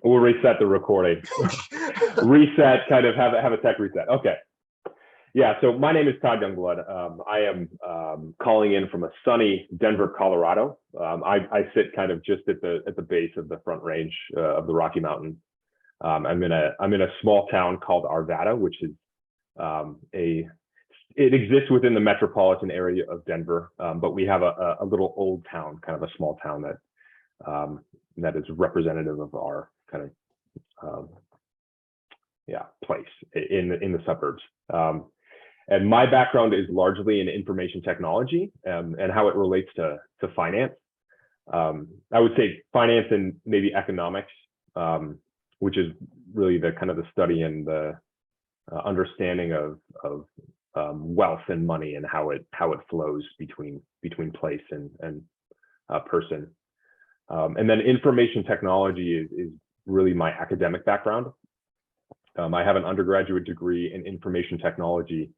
We'll reset the recording. Reset, kind of have a tech reset. Okay. Yeah, so my name is Todd Youngblood. I am calling in from a sunny Denver, Colorado. I sit kind of just at the base of the Front Range of the Rocky Mountains. I'm in a small town called Arvada, which is it exists within the metropolitan area of Denver, but we have a little old town, kind of a small town that is representative of our kind of place in the suburbs. And my background is largely in information technology and how it relates to finance. I would say finance and maybe economics, which is really the kind of the study and the understanding of wealth and money and how it flows between place and person. And then information technology is really my academic background. I have an undergraduate degree in information technology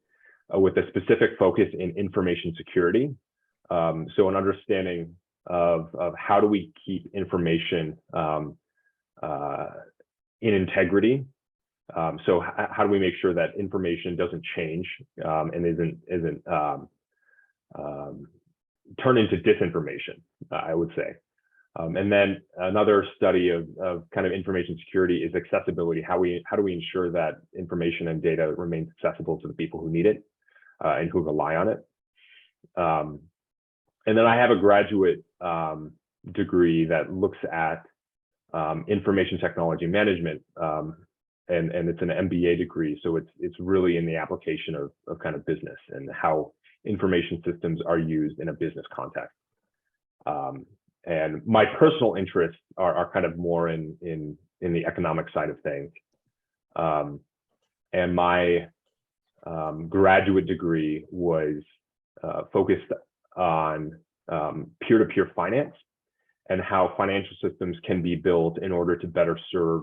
with a specific focus in information security. So an understanding of how do we keep information in integrity. So how do we make sure that information doesn't change and isn't turn into disinformation, I would say. And then another study of kind of information security is accessibility. How do we ensure that information and data remains accessible to the people who need it and who rely on it? And then I have a graduate degree that looks at information technology management, and it's an MBA degree. So it's really in the application of kind of business and how information systems are used in a business context. And my personal interests are kind of more in the economic side of things. And my graduate degree was focused on peer-to-peer finance and how financial systems can be built in order to better serve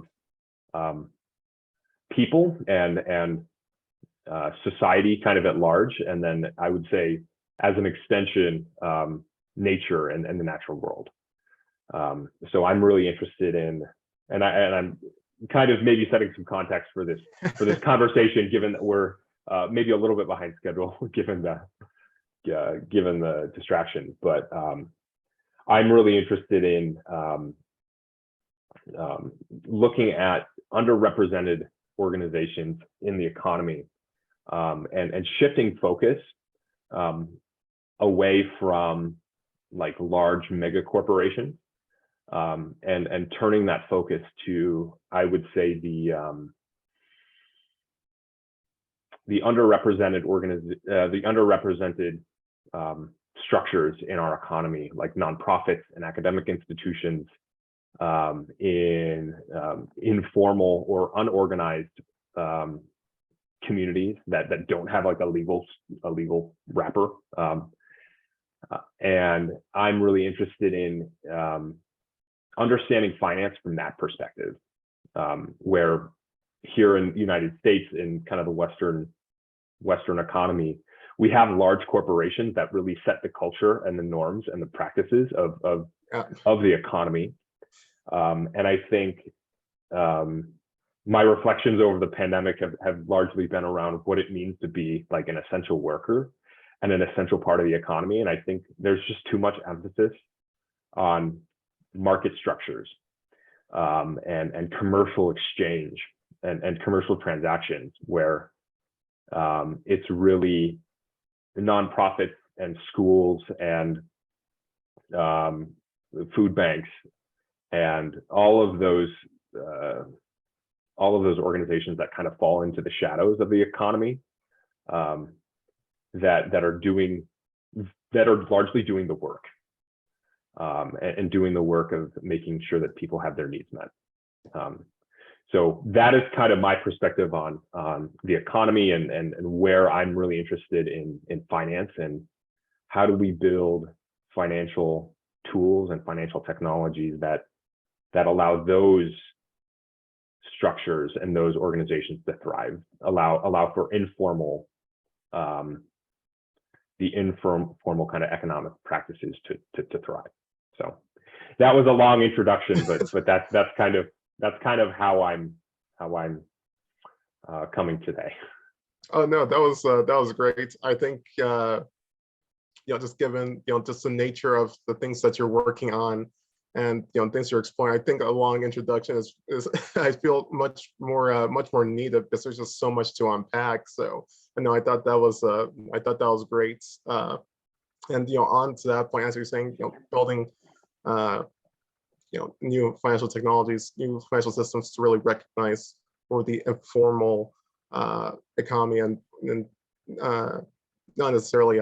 people and society kind of at large. And then I would say as an extension, nature and the natural world. So I'm really interested in, and I'm kind of maybe setting some context for this conversation, given that we're maybe a little bit behind schedule, given the distraction. But I'm really interested in looking at underrepresented organizations in the economy and shifting focus away from like large mega corporations and turning that focus to, I would say, the underrepresented structures in our economy, like nonprofits and academic institutions, in informal or unorganized communities that don't have like a legal wrapper. And I'm really interested in understanding finance from that perspective, where here in the United States, in kind of the Western economy, we have large corporations that really set the culture and the norms and the practices of the economy. And I think my reflections over the pandemic have largely been around what it means to be like an essential worker and an essential part of the economy. And I think there's just too much emphasis on market structures and commercial exchange and commercial transactions, where it's really the nonprofits and schools and food banks and all of those organizations that kind of fall into the shadows of the economy, that are largely doing the work and doing the work of making sure that people have their needs met. So that is kind of my perspective on the economy and where I'm really interested in finance, and how do we build financial tools and financial technologies that allow those structures and those organizations to thrive, allow for the informal kind of economic practices to thrive. So that was a long introduction, but that's kind of that's kind of how I'm coming today. Oh no, that was great. I think just given just the nature of the things that you're working on and things you're exploring, I think a long introduction is I feel much more needed because there's just so much to unpack. So I thought that was great. And on to that point, as you're saying, building new financial technologies, new financial systems to really recognize for the informal economy and not necessarily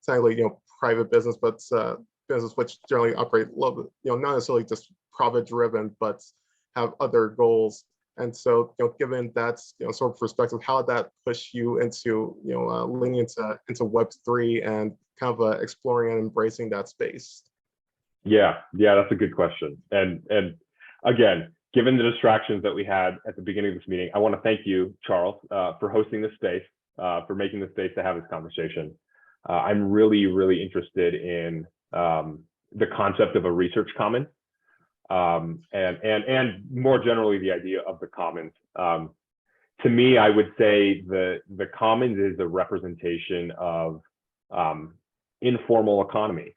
technically private business, but business which generally operate a little bit, not necessarily just profit driven, but have other goals. And so, given that sort of perspective, how did that push you into leaning into Web3 and kind of exploring and embracing that space? Yeah, that's a good question. And again, given the distractions that we had at the beginning of this meeting, I want to thank you, Charles, for hosting this space, for making the space to have this conversation. I'm really interested in the concept of a research commons, and more generally the idea of the commons. To me, I would say the commons is a representation of informal economy,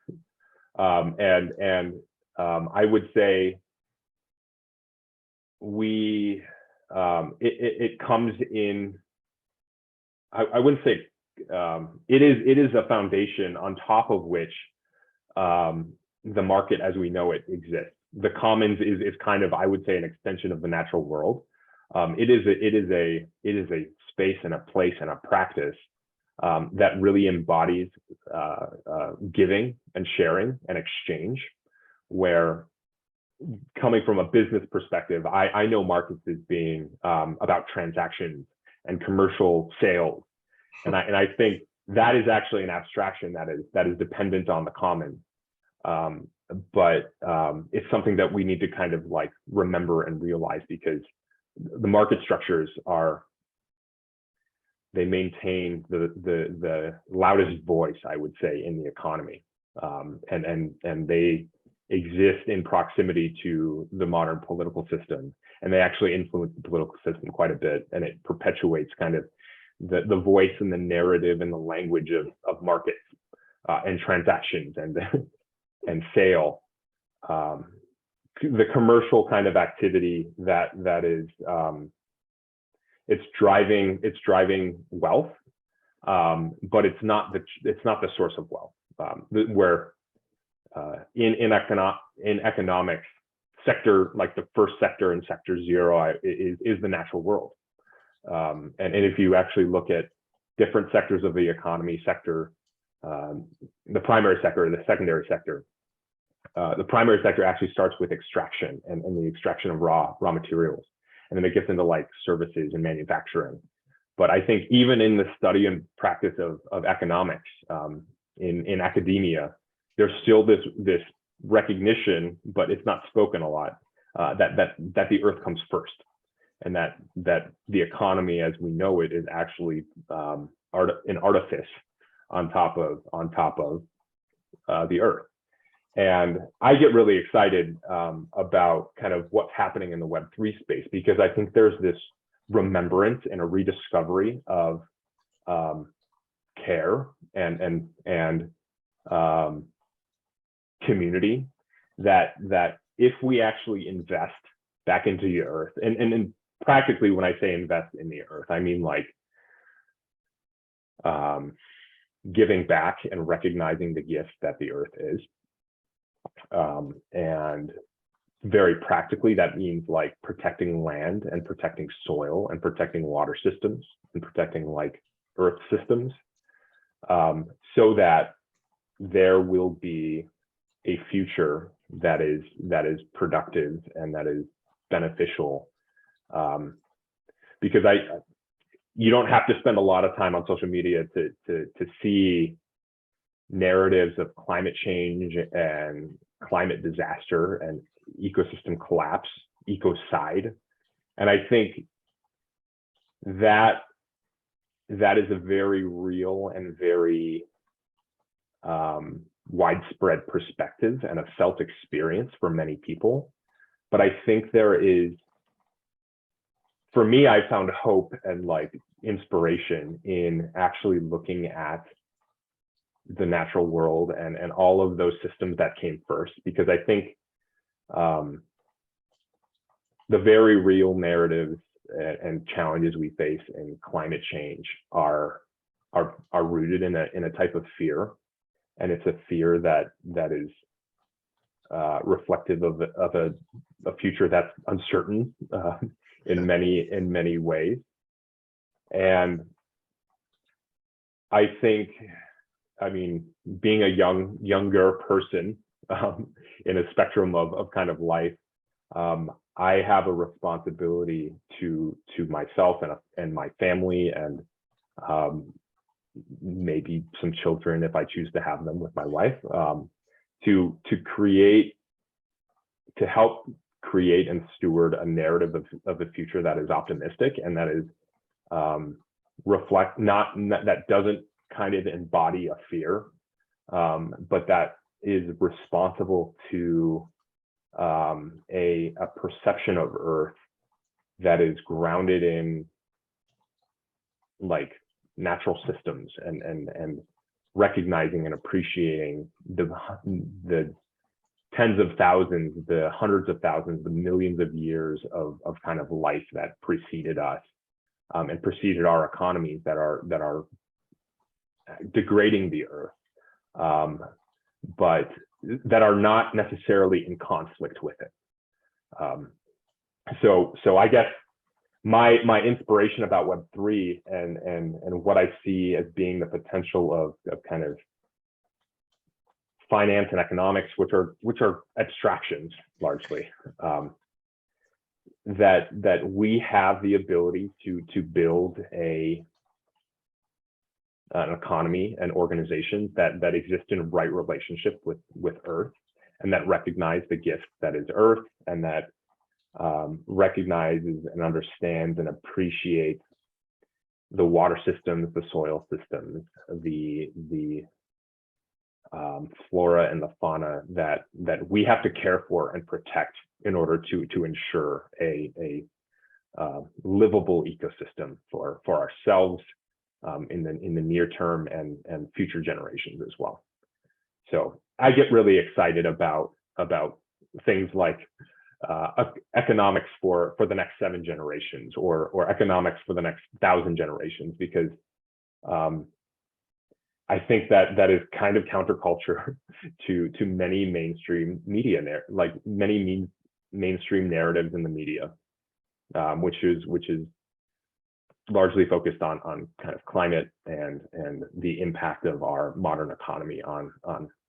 and I would say it comes in. I wouldn't say it is a foundation on top of which the market as we know it exists. The commons is kind of, I would say, an extension of the natural world. It is a space and a place and a practice that really embodies giving and sharing and exchange, where coming from a business perspective, I know markets as being about transactions and commercial sales. And I think that is actually an abstraction that is dependent on the commons. But it's something that we need to kind of like remember and realize, because the market structures they maintain the loudest voice, I would say, in the economy, and they exist in proximity to the modern political system, and they actually influence the political system quite a bit, and it perpetuates kind of the voice and the narrative and the language of markets and transactions and sale, the commercial kind of activity that is it's driving wealth, but it's not the source of wealth. Where in economics, sector like the first sector and sector zero is the natural world. And if you actually look at different sectors of the economy, the primary sector and the secondary sector, the primary sector actually starts with extraction and the extraction of raw materials, and then it gets into like services and manufacturing. But I think even in the study and practice of economics, in academia, there's still this recognition, but it's not spoken a lot, that the earth comes first, and that the economy as we know it is actually an artifice on top of the earth. And I get really excited about kind of what's happening in the Web3 space, because I think there's this remembrance and a rediscovery of care and community that if we actually invest back into the earth, and practically when I say invest in the earth, I mean like giving back and recognizing the gift that the earth is. And very practically, that means like protecting land and protecting soil and protecting water systems and protecting like earth systems, so that there will be a future that is productive and that is beneficial. Because you don't have to spend a lot of time on social media to see narratives of climate change and climate disaster and ecosystem collapse, ecocide. And I think that is a very real and very widespread perspective and a felt experience for many people. but I think there is, for me, I found hope and like inspiration in actually looking at the natural world and all of those systems that came first, because I think the very real narratives and challenges we face in climate change are rooted in a type of fear, and it's a fear that is reflective of a future that's uncertain in many ways. And I think, I mean, being a younger person in a spectrum of kind of life, I have a responsibility to myself and my family, and maybe some children if I choose to have them with my wife, to help create and steward a narrative of a future that is optimistic and that is that doesn't kind of embody a fear, but that is responsible to a perception of Earth that is grounded in like natural systems and recognizing and appreciating the tens of thousands, the hundreds of thousands, the millions of years of kind of life that preceded us and preceded our economies that are degrading the Earth, but that are not necessarily in conflict with it. So I guess my inspiration about Web3 and what I see as being the potential of kind of finance and economics, which are abstractions largely, that we have the ability to build an economy and organizations that exist in right relationship with Earth, and that recognize the gift that is Earth, and that recognizes and understands and appreciates the water systems, the soil systems, the flora and the fauna that we have to care for and protect in order to ensure a livable ecosystem for ourselves in the near term and future generations as well. So I get really excited about things like economics for the next 7 generations or economics for the next 1,000 generations, because I think that is kind of counterculture to many mainstream media, like many mainstream narratives in the media, which is largely focused on kind of climate and the impact of our modern economy on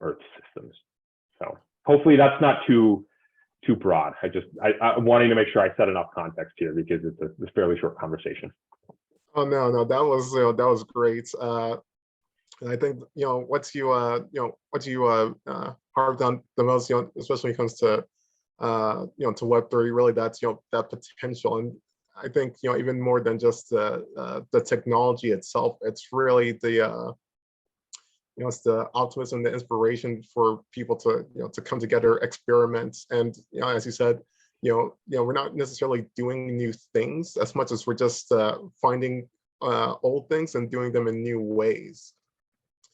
Earth systems. So hopefully that's not too broad. I'm wanting to make sure I set enough context here, because it's a fairly short conversation. Oh no, that was great. And I think what you harped on the most, especially when it comes to to Web3, really that's that potential. And I think even more than just the technology itself, it's really the it's the optimism, the inspiration for people to to come together, experiment, and as you said, we're not necessarily doing new things as much as we're just finding old things and doing them in new ways.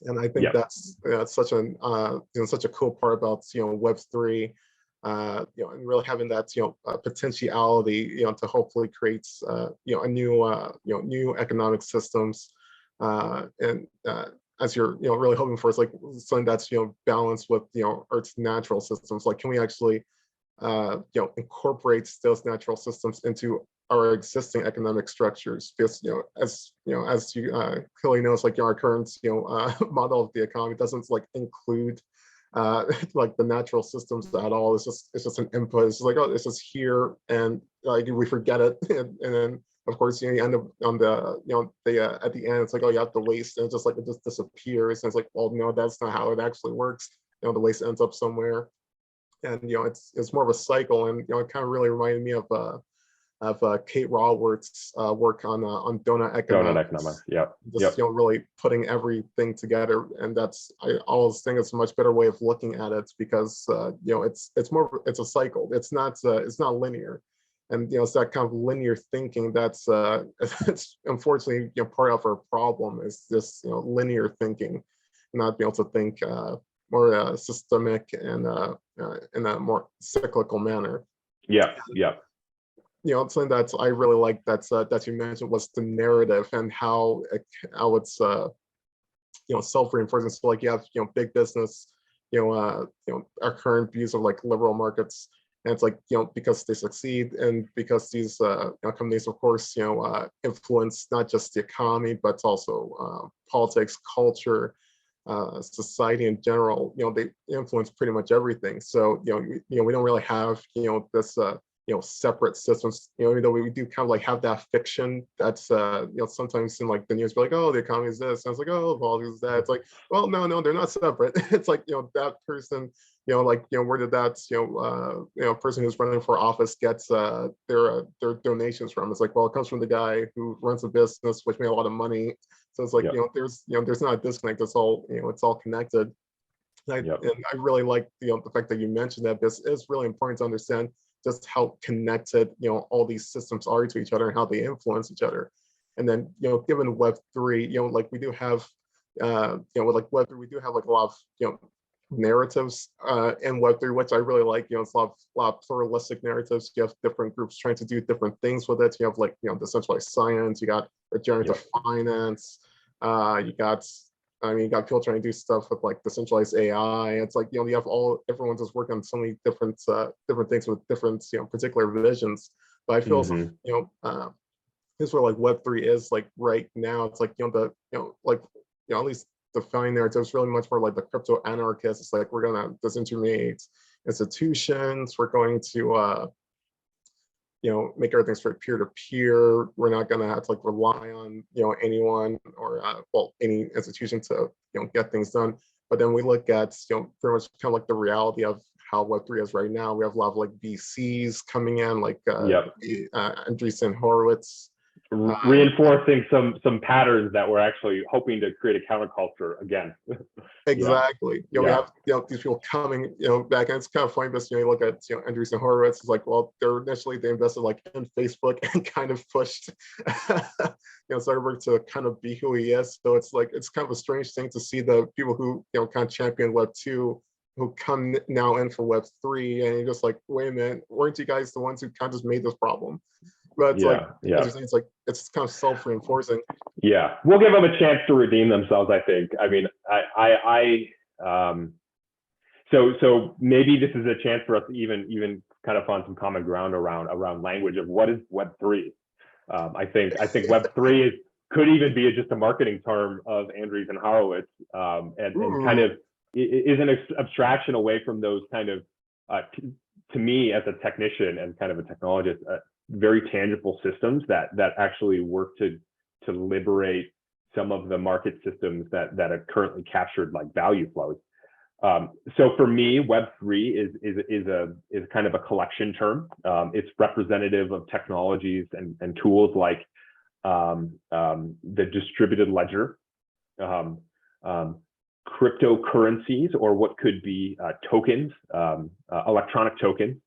And I think that's such a cool part about Web3, and really having that potentiality to hopefully create a new economic systems, and as you're really hoping for, it's like something that's balanced with Earth's natural systems. Like, can we actually incorporate those natural systems into our existing economic structures? Because as you clearly know, it's like our current model of the economy doesn't like include like the natural systems at all. It's just an input. It's like, oh, it's just here, and like we forget it, and then of course you end up on the at the end, it's like, oh, you have the waste, and it's just like it just disappears, and it's like, well, no, that's not how it actually works. The waste ends up somewhere, and it's more of a cycle. And it kind of really reminded me of of Kate Raworth's work on donut economics. Donut economics, yeah. Just really putting everything together, and that's I always think it's a much better way of looking at it, because it's a cycle. It's not linear, and it's that kind of linear thinking that's it's unfortunately part of our problem is this linear thinking, not being able to think more systemic and in a more cyclical manner. Yeah. Something that I really like that you mentioned was the narrative and how it's self-reinforcing. So like you have big business, our current views of like liberal markets, and it's like because they succeed and because these companies of course influence not just the economy but also politics, culture, society in general. They influence pretty much everything. So we don't really have this separate systems, even though we do kind of like have that fiction that's sometimes in like the news, be like, oh, the economy is this, and it's like, oh, politics is that. It's like, well, no, they're not separate. It's like that person, where did that person who's running for office gets their donations from? It's like, well, it comes from the guy who runs a business which made a lot of money. So it's like there's not a disconnect. It's all it's all connected. And I really like the fact that you mentioned that this is really important to understand just how connected all these systems are to each other and how they influence each other. And then given Web3, like we do have with like Web3, we do have like a lot of narratives in Web3, which I really like. It's a lot of pluralistic narratives. You have different groups trying to do different things with it. You have like decentralized science, you got regenerative finance, you got people trying to do stuff with like decentralized AI. It's like you have everyone's just working on so many different things with different particular visions. But I feel this is where like Web3 is like right now. It's like at least defining narrative is really much more like the crypto anarchists. It's like we're gonna disintermediate institutions. We're going to make everything sort of peer-to-peer. We're not going to have to like rely on anyone or any institution to get things done. But then we look at pretty much kind of like the reality of how Web3 is right now. We have a lot of like VCs coming in, like Andreessen Horowitz, reinforcing some patterns that we're actually hoping to create a counterculture again. Exactly. We have these people coming back, and it's kind of funny because you look at Andreessen Horowitz. It's like, well, they invested like in Facebook and kind of pushed Zuckerberg to kind of be who he is. So it's like it's kind of a strange thing to see the people who kind of champion Web2 who come now in for Web3, and you're just like, wait a minute, weren't you guys the ones who kind of just made this problem? But it's like it's kind of self-reinforcing. Yeah, we'll give them a chance to redeem themselves, I think. I mean, so maybe this is a chance for us to even kind of find some common ground around language of what is Web3. I think Web3 could even be just a marketing term of Andreessen Horowitz, and kind of is an abstraction away from those kind of to me as a technician and kind of a technologist, very tangible systems that actually work to liberate some of the market systems that are currently captured like value flows. So for me, Web3 is kind of a collection term. It's representative of technologies and tools like the distributed ledger, cryptocurrencies, or what could be tokens, electronic tokens.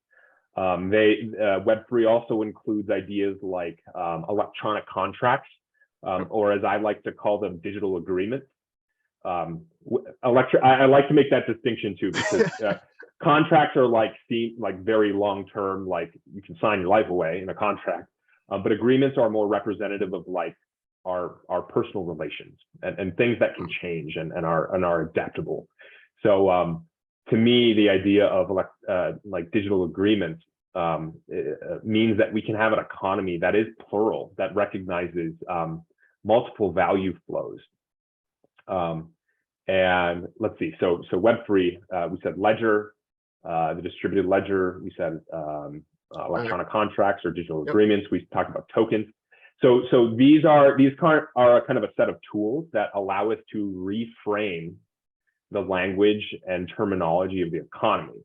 Web3 also includes ideas like electronic contracts, or as I like to call them, digital agreements. I like to make that distinction too, because contracts are like very long-term, like you can sign your life away in a contract, but agreements are more representative of like our personal relations and things that can change and are adaptable. So to me, the idea of like digital agreements means that we can have an economy that is plural, that recognizes multiple value flows. And let's see, so Web3, we said ledger, the distributed ledger, we said electronic contracts or digital agreements, we talked about tokens. So these are kind of a set of tools that allow us to reframe the language and terminology of the economy.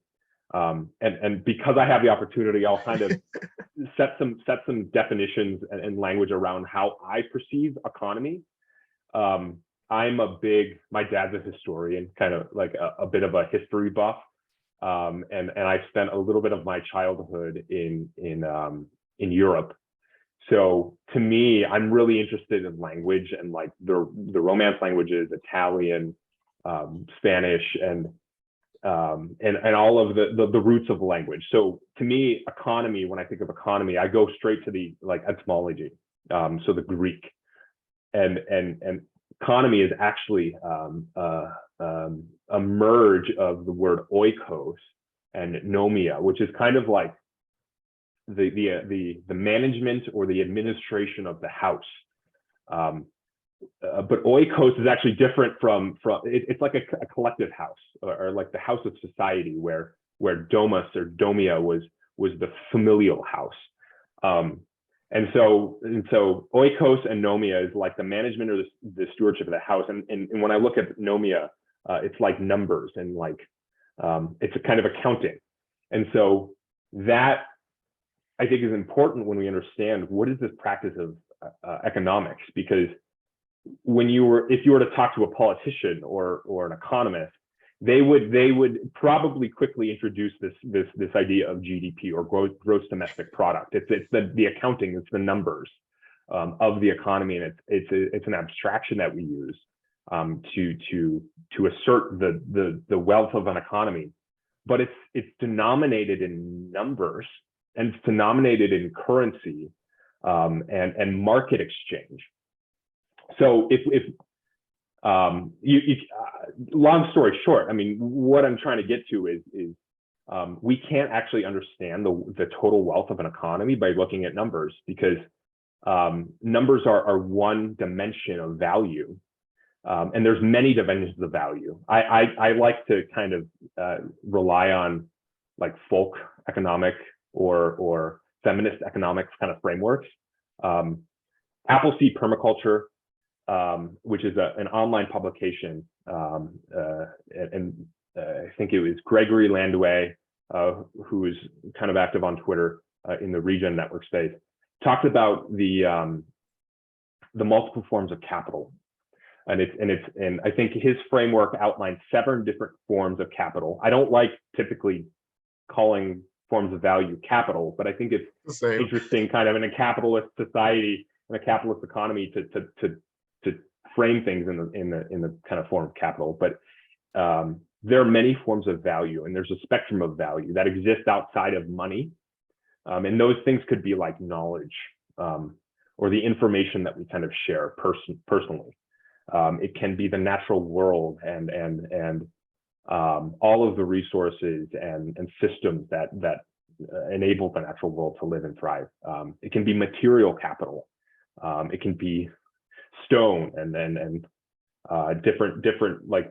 And because I have the opportunity, I'll kind of set some definitions and language around how I perceive economy. My dad's a historian, kind of like a bit of a history buff. And I spent a little bit of my childhood in Europe. So to me, I'm really interested in language and like the Romance languages, Italian, Spanish, and all of the roots of language. So to me, economy, when I think of economy, I go straight to the like etymology. So the Greek, and economy is actually a merge of the word oikos and nomia, which is kind of like the management or the administration of the house. But oikos is actually different from it's like a collective house, or like the house of society, where domus or domia was the familial house. And so oikos and nomia is like the management or the stewardship of the house. And when I look at nomia, it's like numbers and like it's a kind of accounting. And so that I think is important when we understand what is this practice of economics, because if you were to talk to a politician or an economist, they would probably quickly introduce this idea of GDP, or gross domestic product. It's the accounting, it's the numbers of the economy, and it's an abstraction that we use to assert the wealth of an economy. But it's denominated in numbers, and it's denominated in currency and market exchange. So long story short, I mean, what I'm trying to get to is we can't actually understand the total wealth of an economy by looking at numbers, because numbers are one dimension of value, and there's many dimensions of value. I like to kind of rely on like folk economic or feminist economics kind of frameworks. Appleseed Permaculture, which is an online publication, and I think it was Gregory Landway, who is kind of active on Twitter in the Regen network space, talked about the multiple forms of capital, and I think his framework outlines 7 different forms of capital. I don't like typically calling forms of value capital, but I think it's interesting, kind of in a capitalist society and a capitalist economy, to frame things in the kind of form of capital. But there are many forms of value, and there's a spectrum of value that exists outside of money, and those things could be like knowledge, or the information that we kind of share personally. It can be the natural world and all of the resources and systems that enable the natural world to live and thrive. It can be material capital. It can be stone and different like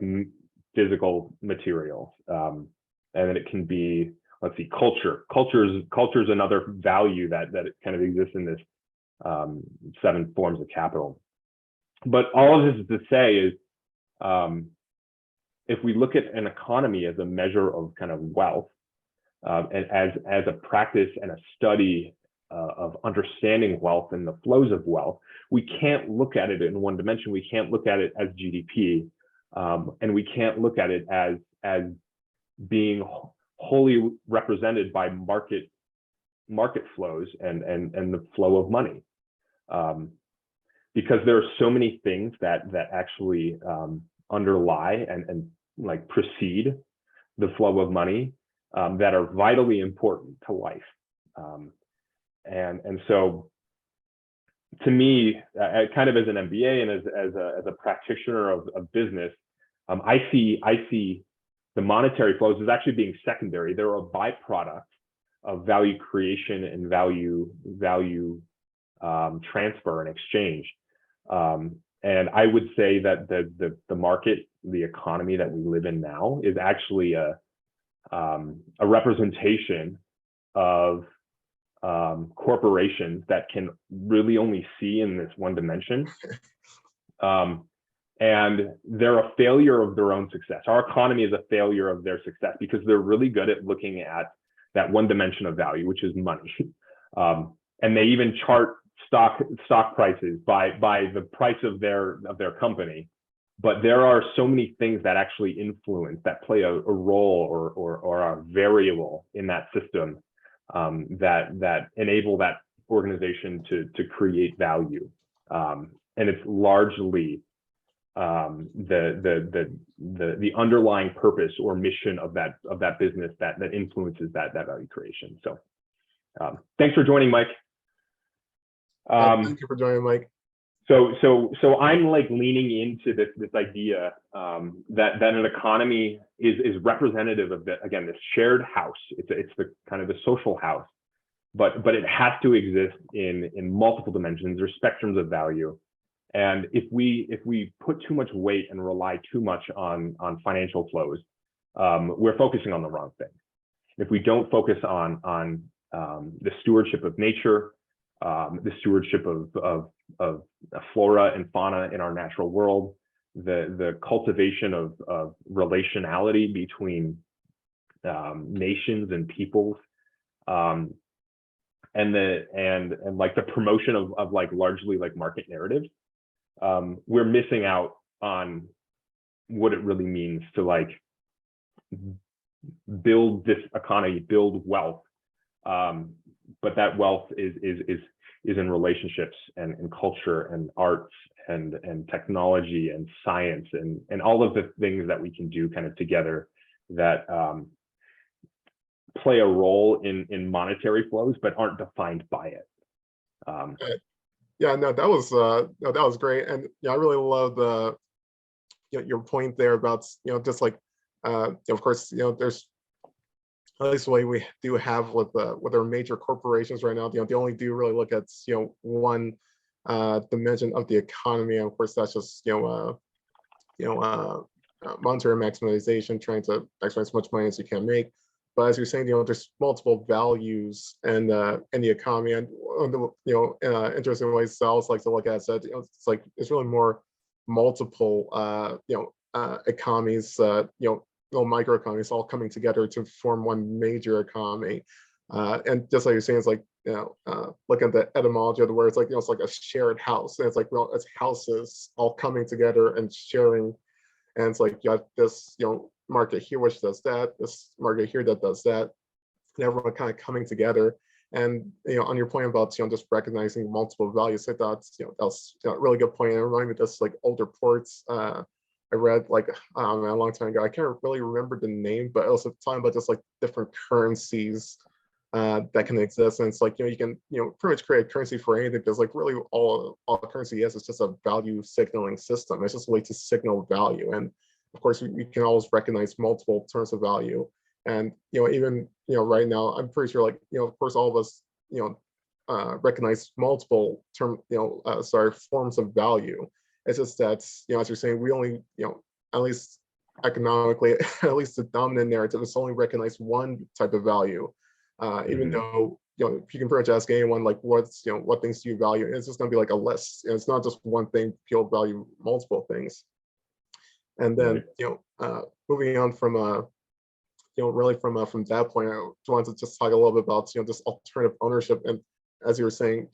physical materials, and then it can be, let's see, culture. Culture is another value that kind of exists in this 7 forms of capital. But all of this is to say is, if we look at an economy as a measure of kind of wealth, and as a practice and a study of understanding wealth and the flows of wealth, we can't look at it in one dimension. We can't look at it as GDP, and we can't look at it as being wholly represented by market flows and the flow of money, because there are so many things that actually underlie and like precede the flow of money, that are vitally important to life. And so, to me, kind of as an MBA and as a practitioner of business, I see the monetary flows as actually being secondary. They're a byproduct of value creation and value transfer and exchange. And I would say that the market, the economy that we live in now, is actually a representation of corporations that can really only see in this one dimension. and they're a failure of their own success. Our economy is a failure of their success because they're really good at looking at that one dimension of value, which is money. And they even chart stock prices by the price of their company. But there are so many things that actually influence, that play a role or are a variable in that system, that enable that organization to create value. And it's largely the underlying purpose or mission of that business that influences that value creation. So thanks for joining, Mike. Thank you for joining, Mike. So I'm like leaning into this idea that an economy is representative of again, this shared house. It's the kind of the social house, but it has to exist in multiple dimensions or spectrums of value. And if we put too much weight and rely too much on financial flows, we're focusing on the wrong thing. If we don't focus on the stewardship of nature, the stewardship of flora and fauna in our natural world, the cultivation of relationality between nations and peoples, and like the promotion of like largely like market narratives, we're missing out on what it really means to like build this economy, build wealth. But that wealth is in relationships and culture and arts and technology and science and all of the things that we can do kind of together that play a role in monetary flows but aren't defined by it. Yeah, no, that was great, and yeah, I really love the your point there about just like of course there's at least the way we do have with our major corporations right now. They only do really look at one dimension of the economy, and of course that's just monetary maximization, trying to maximize as much money as you can make. But as you're saying, there's multiple values in the economy, and interesting ways Sal's like to look at it. It's like it's really more multiple economies, little microeconomies all coming together to form one major economy. And just like you're saying, it's like looking at the etymology of the word, it's like it's like a shared house, and it's like it's houses all coming together and sharing. And it's like you have this market here which does that, this market here that does that, and everyone kind of coming together. And on your point about just recognizing multiple values, I thought that was a really good point. And it reminded me of this like older reports I read like a long time ago. I can't really remember the name, but it was talking about just like different currencies that can exist. And it's like you can pretty much create a currency for anything, because like really all currency is just a value signaling system. It's just a way to signal value. And of course we can always recognize multiple terms of value. And even right now, I'm pretty sure like of course all of us recognize multiple forms of value. It's just that as you're saying, we only at least economically, at least the dominant narrative is only recognize one type of value. Even though if you can pretty much ask anyone like what things do you value, it's just going to be like a list. It's not just one thing. People value multiple things. And then moving on from really from that point, I wanted to just talk a little bit about this alternative ownership. And as you were saying,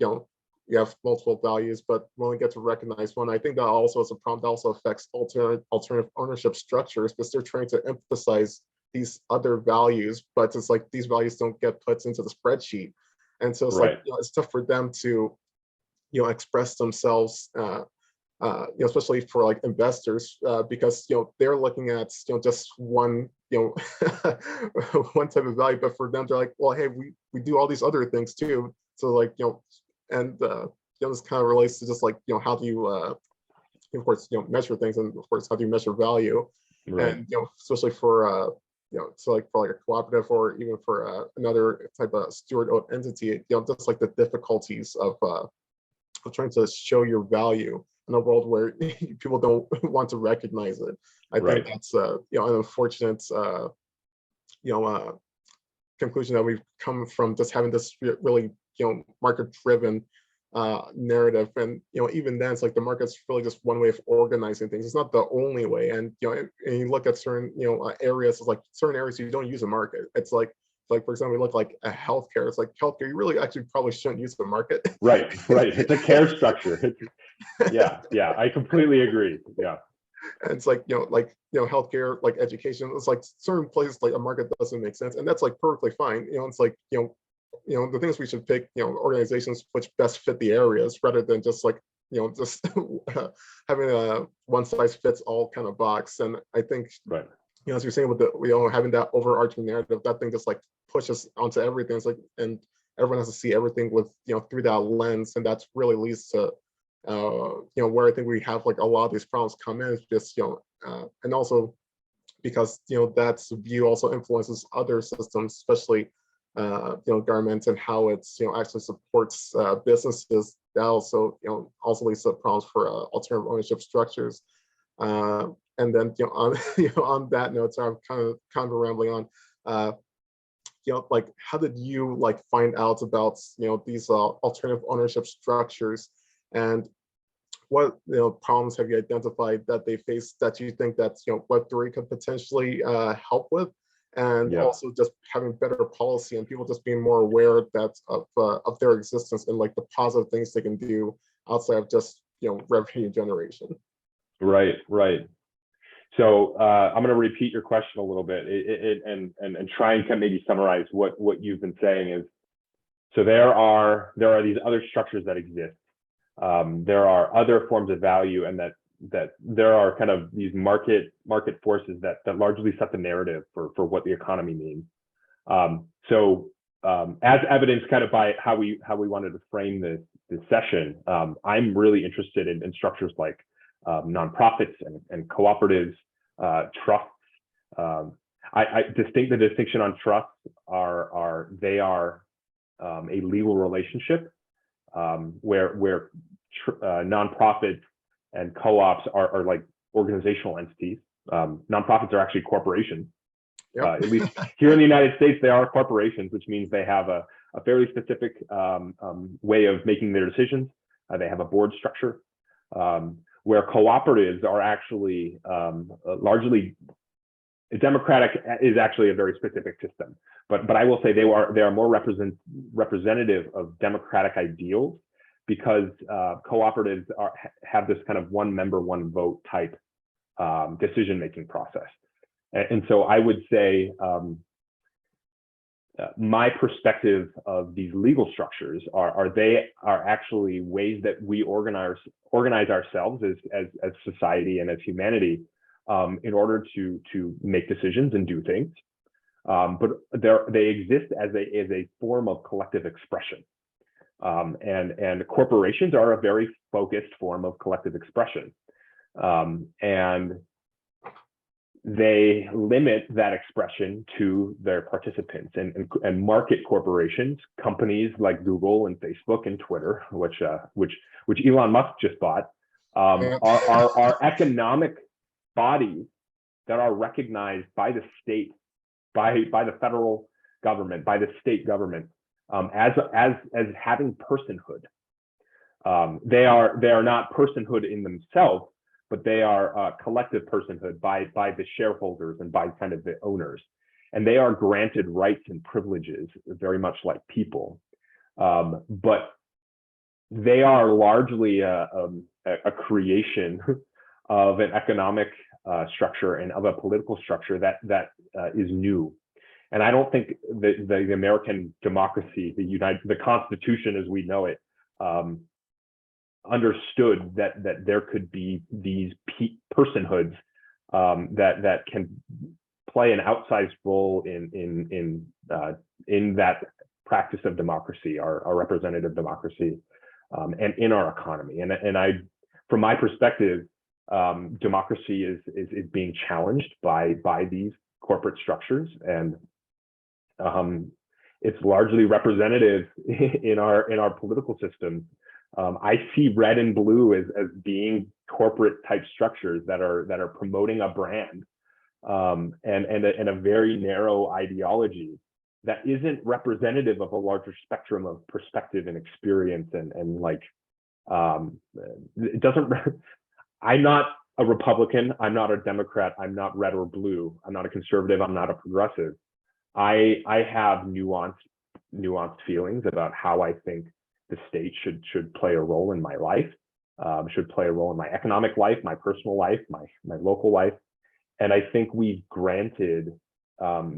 you have multiple values, but we only get to recognize one. I think that also is a problem that also affects alternative ownership structures, because they're trying to emphasize these other values, but it's like these values don't get put into the spreadsheet. And so it's like it's tough for them to express themselves, especially for like investors, because they're looking at just one one type of value, but for them they're like, well, hey, we do all these other things too. So like and this kind of relates to just like how do you of course measure things, and of course how do you measure value, and especially for so like for like a cooperative or even for another type of steward-owned entity, just like the difficulties of trying to show your value in a world where people don't want to recognize it. I think that's an unfortunate conclusion that we've come from, just having this really market-driven narrative. And even then, it's like the market's really just one way of organizing things. It's not the only way. And and you look at certain areas, it's like certain areas you don't use a market. It's like for example, we look like a healthcare. It's like healthcare, you really actually probably shouldn't use the market. Right. It's a care structure. Yeah, I completely agree. Yeah. And it's like healthcare, like education, it's like certain places like a market doesn't make sense, and that's like perfectly fine. It's like the things we should pick organizations which best fit the areas, rather than just like just having a one size fits all kind of box. And I think right, as you're saying with the having that overarching narrative, that thing just like pushes onto everything. It's like, and everyone has to see everything with through that lens, and that's really leads to where I think we have like a lot of these problems come in. Is just and also because that's view also influences other systems, especially governments, and how it's actually supports businesses. That also also leads to problems for alternative ownership structures. And then on on that note, so I'm kind of rambling on. Like, how did you like find out about these alternative ownership structures, and what problems have you identified that they face that you think that Web3 could potentially help with? And also just having better policy and people just being more aware that of their existence and like the positive things they can do outside of just revenue generation. Right. So I'm going to repeat your question a little bit and try and kind of maybe summarize what you've been saying is, so there are these other structures that exist. There are other forms of value, and that there are kind of these market forces that largely set the narrative for what the economy means. So as evidenced kind of by how we wanted to frame this session, I'm really interested in structures like nonprofits and cooperatives, trusts. The distinction on trusts are a legal relationship where nonprofits and co-ops are like organizational entities. Nonprofits are actually corporations. Yep. At least here in the United States, they are corporations, which means they have a fairly specific way of making their decisions. They have a board structure, where cooperatives are actually largely democratic. Is actually a very specific system, but I will say they are more representative of democratic ideals, because cooperatives have this kind of one member, one vote type decision-making process. And so I would say my perspective of these legal structures are actually ways that we organize ourselves as society and as humanity in order to make decisions and do things. But they exist as a form of collective expression. And corporations are a very focused form of collective expression. And they limit that expression to their participants, and market corporations, companies like Google and Facebook and Twitter, which Elon Musk just bought, are economic bodies that are recognized by the state, by the federal government, by the state government, as having personhood. They are not personhood in themselves, but they are collective personhood by the shareholders and by kind of the owners. And they are granted rights and privileges very much like people. But they are largely a creation of an economic structure and of a political structure that is new. And I don't think that the American democracy, the Constitution as we know it, understood that there could be these personhoods that can play an outsized role in that practice of democracy, our representative democracy, and in our economy. And I, from my perspective, democracy is being challenged by these corporate structures, and it's largely representative in our political system. I see red and blue as being corporate type structures that are promoting a brand and a very narrow ideology that isn't representative of a larger spectrum of perspective and experience and like it doesn't. I'm not a Republican. I'm not a Democrat. I'm not red or blue. I'm not a conservative. I'm not a progressive. I have nuanced feelings about how I think the state should play a role in my life, should play a role in my economic life, my personal life, my local life. And I think we've granted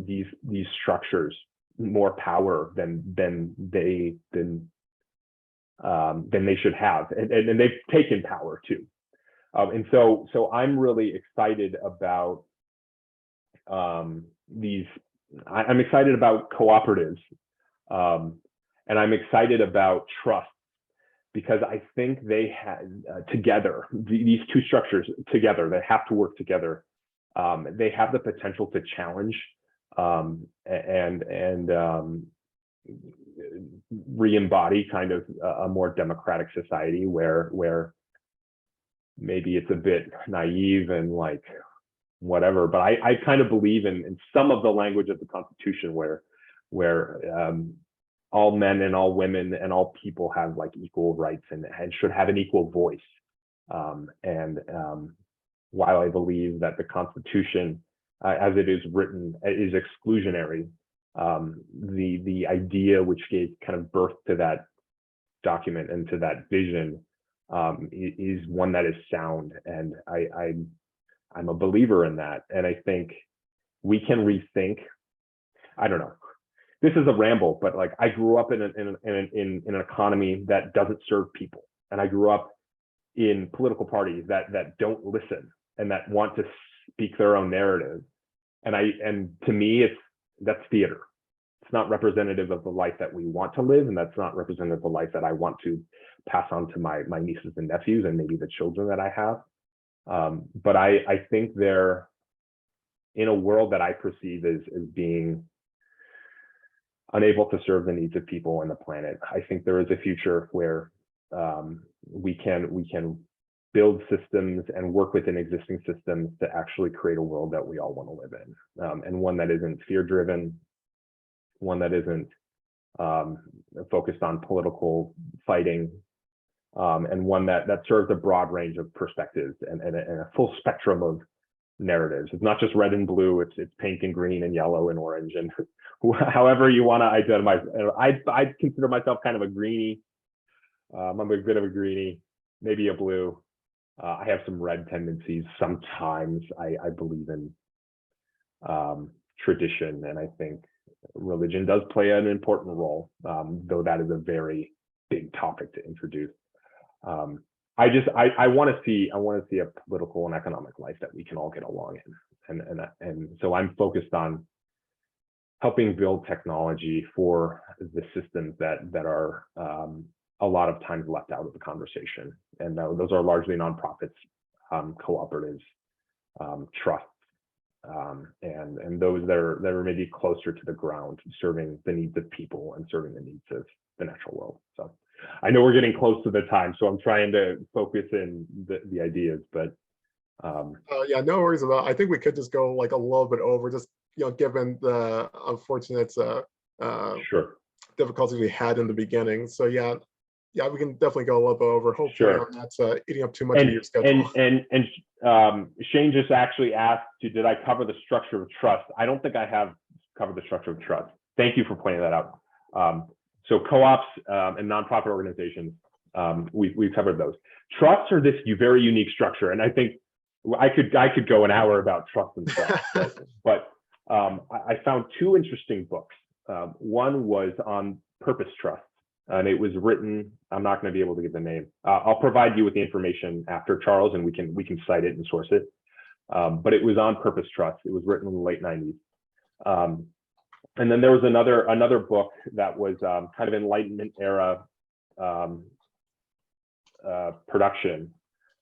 these structures more power than they should have, and they've taken power too. And so I'm really excited about these. I'm excited about cooperatives, and I'm excited about trust, because I think they had together, these two structures together, they have to work together. They have the potential to challenge and re-embody kind of a more democratic society where maybe it's a bit naive and like whatever, but I kind of believe in some of the language of the Constitution where all men and all women and all people have like equal rights and should have an equal voice. While I believe that the Constitution, as it is written, is exclusionary, the idea which gave kind of birth to that document and to that vision is one that is sound, and I'm a believer in that. And I think we can rethink. I don't know. This is a ramble, but like I grew up in an economy that doesn't serve people, and I grew up in political parties that don't listen and that want to speak their own narrative. And to me, that's theater. It's not representative of the life that we want to live, and that's not representative of the life that I want to pass on to my nieces and nephews and maybe the children that I have. But I think they're in a world that I perceive as being unable to serve the needs of people and the planet. I think there is a future where we can build systems and work within existing systems to actually create a world that we all want to live in, and one that isn't fear-driven, one that isn't focused on political fighting, and one that serves a broad range of perspectives and a full spectrum of narratives. It's not just red and blue, it's pink and green and yellow and orange, and however you want to identify. I consider myself kind of a greenie. I'm a bit of a greenie, maybe a blue. I have some red tendencies. Sometimes I believe in tradition, and I think religion does play an important role, though that is a very big topic to introduce. I want to see a political and economic life that we can all get along in, and so I'm focused on helping build technology for the systems that are a lot of times left out of the conversation, and those are largely nonprofits, cooperatives, trusts, and those that are maybe closer to the ground, serving the needs of people and serving the needs of the natural world. So I know we're getting close to the time, so I'm trying to focus in the ideas, but yeah, no worries about it. I think we could just go like a little bit over, just given the unfortunate sure, difficulties we had in the beginning. So yeah, we can definitely go a little bit over. Hopefully, sure. I'm not eating up too much of your schedule. And Shane just actually asked you, did I cover the structure of trust? I don't think I have covered the structure of trust. Thank you for pointing that out. So co-ops and nonprofit organizations, we've covered those. Trusts are this very unique structure, and I think I could go an hour about trust and trust, but I found two interesting books. One was on purpose trust, and it was written. I'm not going to be able to give the name. I'll provide you with the information after, Charles, and we can cite it and source it. But it was on purpose trust. It was written in the late 90s. And then there was another book that was kind of Enlightenment era production.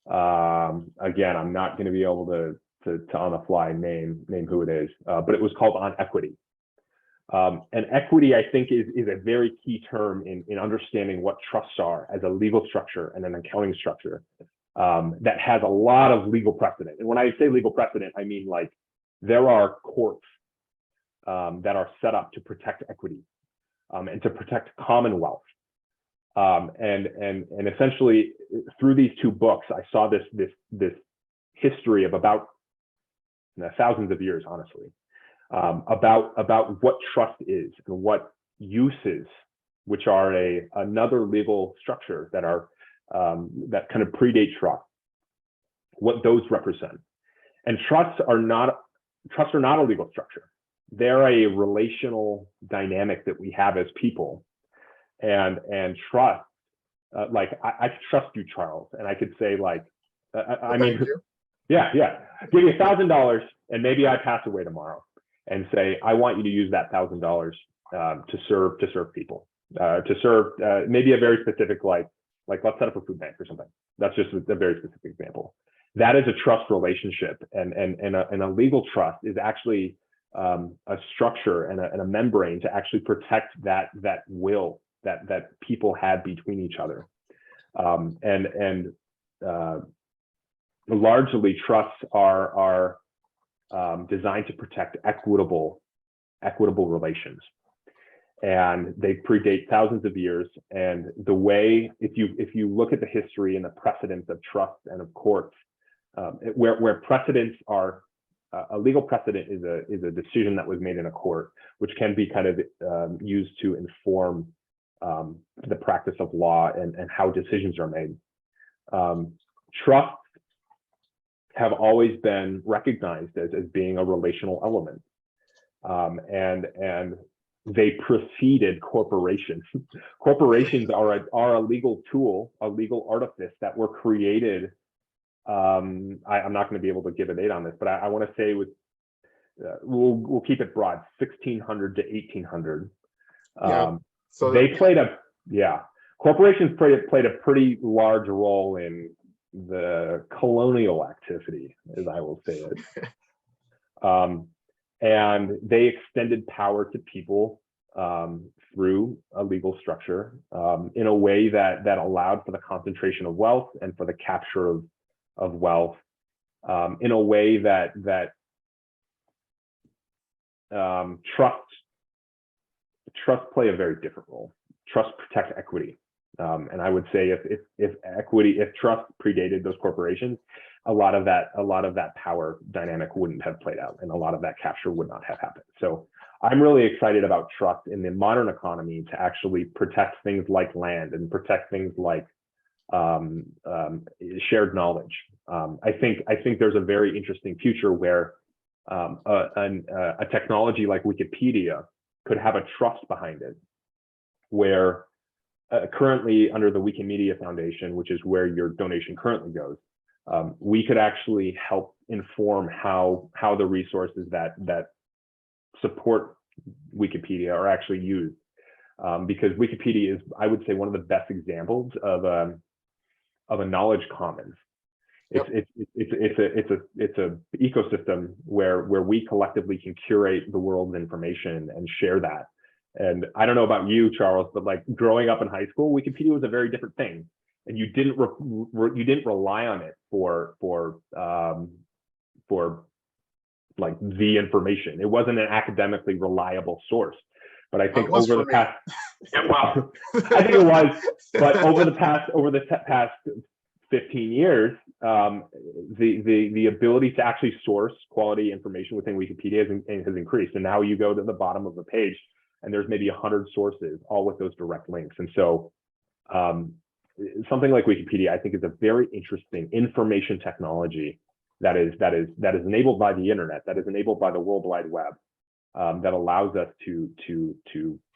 Again, I'm not going to be able to on the fly name who it is, but it was called On Equity. And equity, I think, is a very key term in understanding what trusts are as a legal structure and an accounting structure that has a lot of legal precedent. And when I say legal precedent, I mean like there are courts that are set up to protect equity and to protect commonwealth. And essentially through these two books, I saw this history of about thousands of years, honestly, about what trust is and what uses, which are another legal structure that are that kind of predate trust, what those represent. And trusts are not a legal structure. They're a relational dynamic that we have as people. And trust, like I trust you, Charles, and I could say like, I mean, yeah, give me $1,000 and maybe I pass away tomorrow, and say I want you to use that $1,000 to serve people, to serve maybe a very specific like let's set up a food bank or something. That's just a very specific example. That is a trust relationship, and a legal trust is actually a structure and a membrane to actually protect that will that people have between each other, and largely trusts are designed to protect equitable relations, and they predate thousands of years. And the way, if you look at the history and the precedents of trusts and of courts, where precedents are, a legal precedent is a decision that was made in a court, which can be kind of used to inform the practice of law and how decisions are made. Trusts have always been recognized as being a relational element, and they preceded corporations. Corporations are a legal tool, a legal artifice that were created. I'm not going to be able to give a date on this, but I want to say with we'll keep it broad, 1600 to 1800. So they played corporations played a pretty large role in the colonial activity, as I will say it. And they extended power to people through a legal structure in a way that allowed for the concentration of wealth and for the capture of wealth in a way that trust play a very different role. Trust protects equity. And I would say if trust predated those corporations, a lot of that power dynamic wouldn't have played out, and a lot of that capture would not have happened. So I'm really excited about trust in the modern economy to actually protect things like land and protect things like shared knowledge. I think there's a very interesting future where a technology like Wikipedia could have a trust behind it, where currently under the Wikimedia Foundation, which is where your donation currently goes, we could actually help inform how the resources that support Wikipedia are actually used, because Wikipedia is, I would say, one of the best examples of a knowledge commons. It's a ecosystem where we collectively can curate the world's information and share that. And I don't know about you, Charles, but like growing up in high school, Wikipedia was a very different thing, and you didn't rely on it for like the information. It wasn't an academically reliable source. But I think over the past, well, I think it was, but over the past 15 years, the ability to actually source quality information within Wikipedia has increased. And now you go to the bottom of the page, and there's maybe 100 sources, all with those direct links. And so something like Wikipedia, I think, is a very interesting information technology that is enabled by the internet, that is enabled by the World Wide Web, that allows us to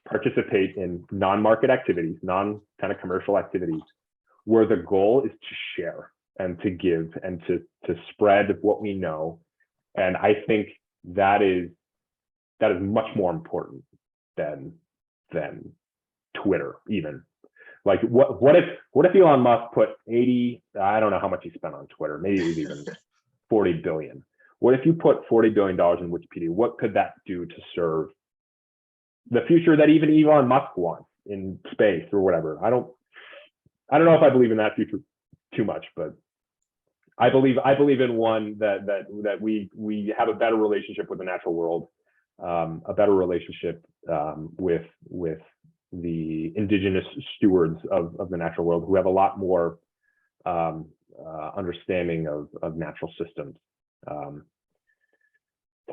participate in non-market activities, non-kind of commercial activities, where the goal is to share and to give and to spread what we know. And I think that is much more important than Twitter even. Like what if Elon Musk put 80, I don't know how much he spent on Twitter, maybe it was even 40 billion. What if you put $40 billion in Wikipedia? What could that do to serve the future that even Elon Musk wants in space or whatever? I don't know if I believe in that future too much, but I believe in one that we have a better relationship with the natural world, a better relationship with the indigenous stewards of the natural world, who have a lot more understanding of natural systems.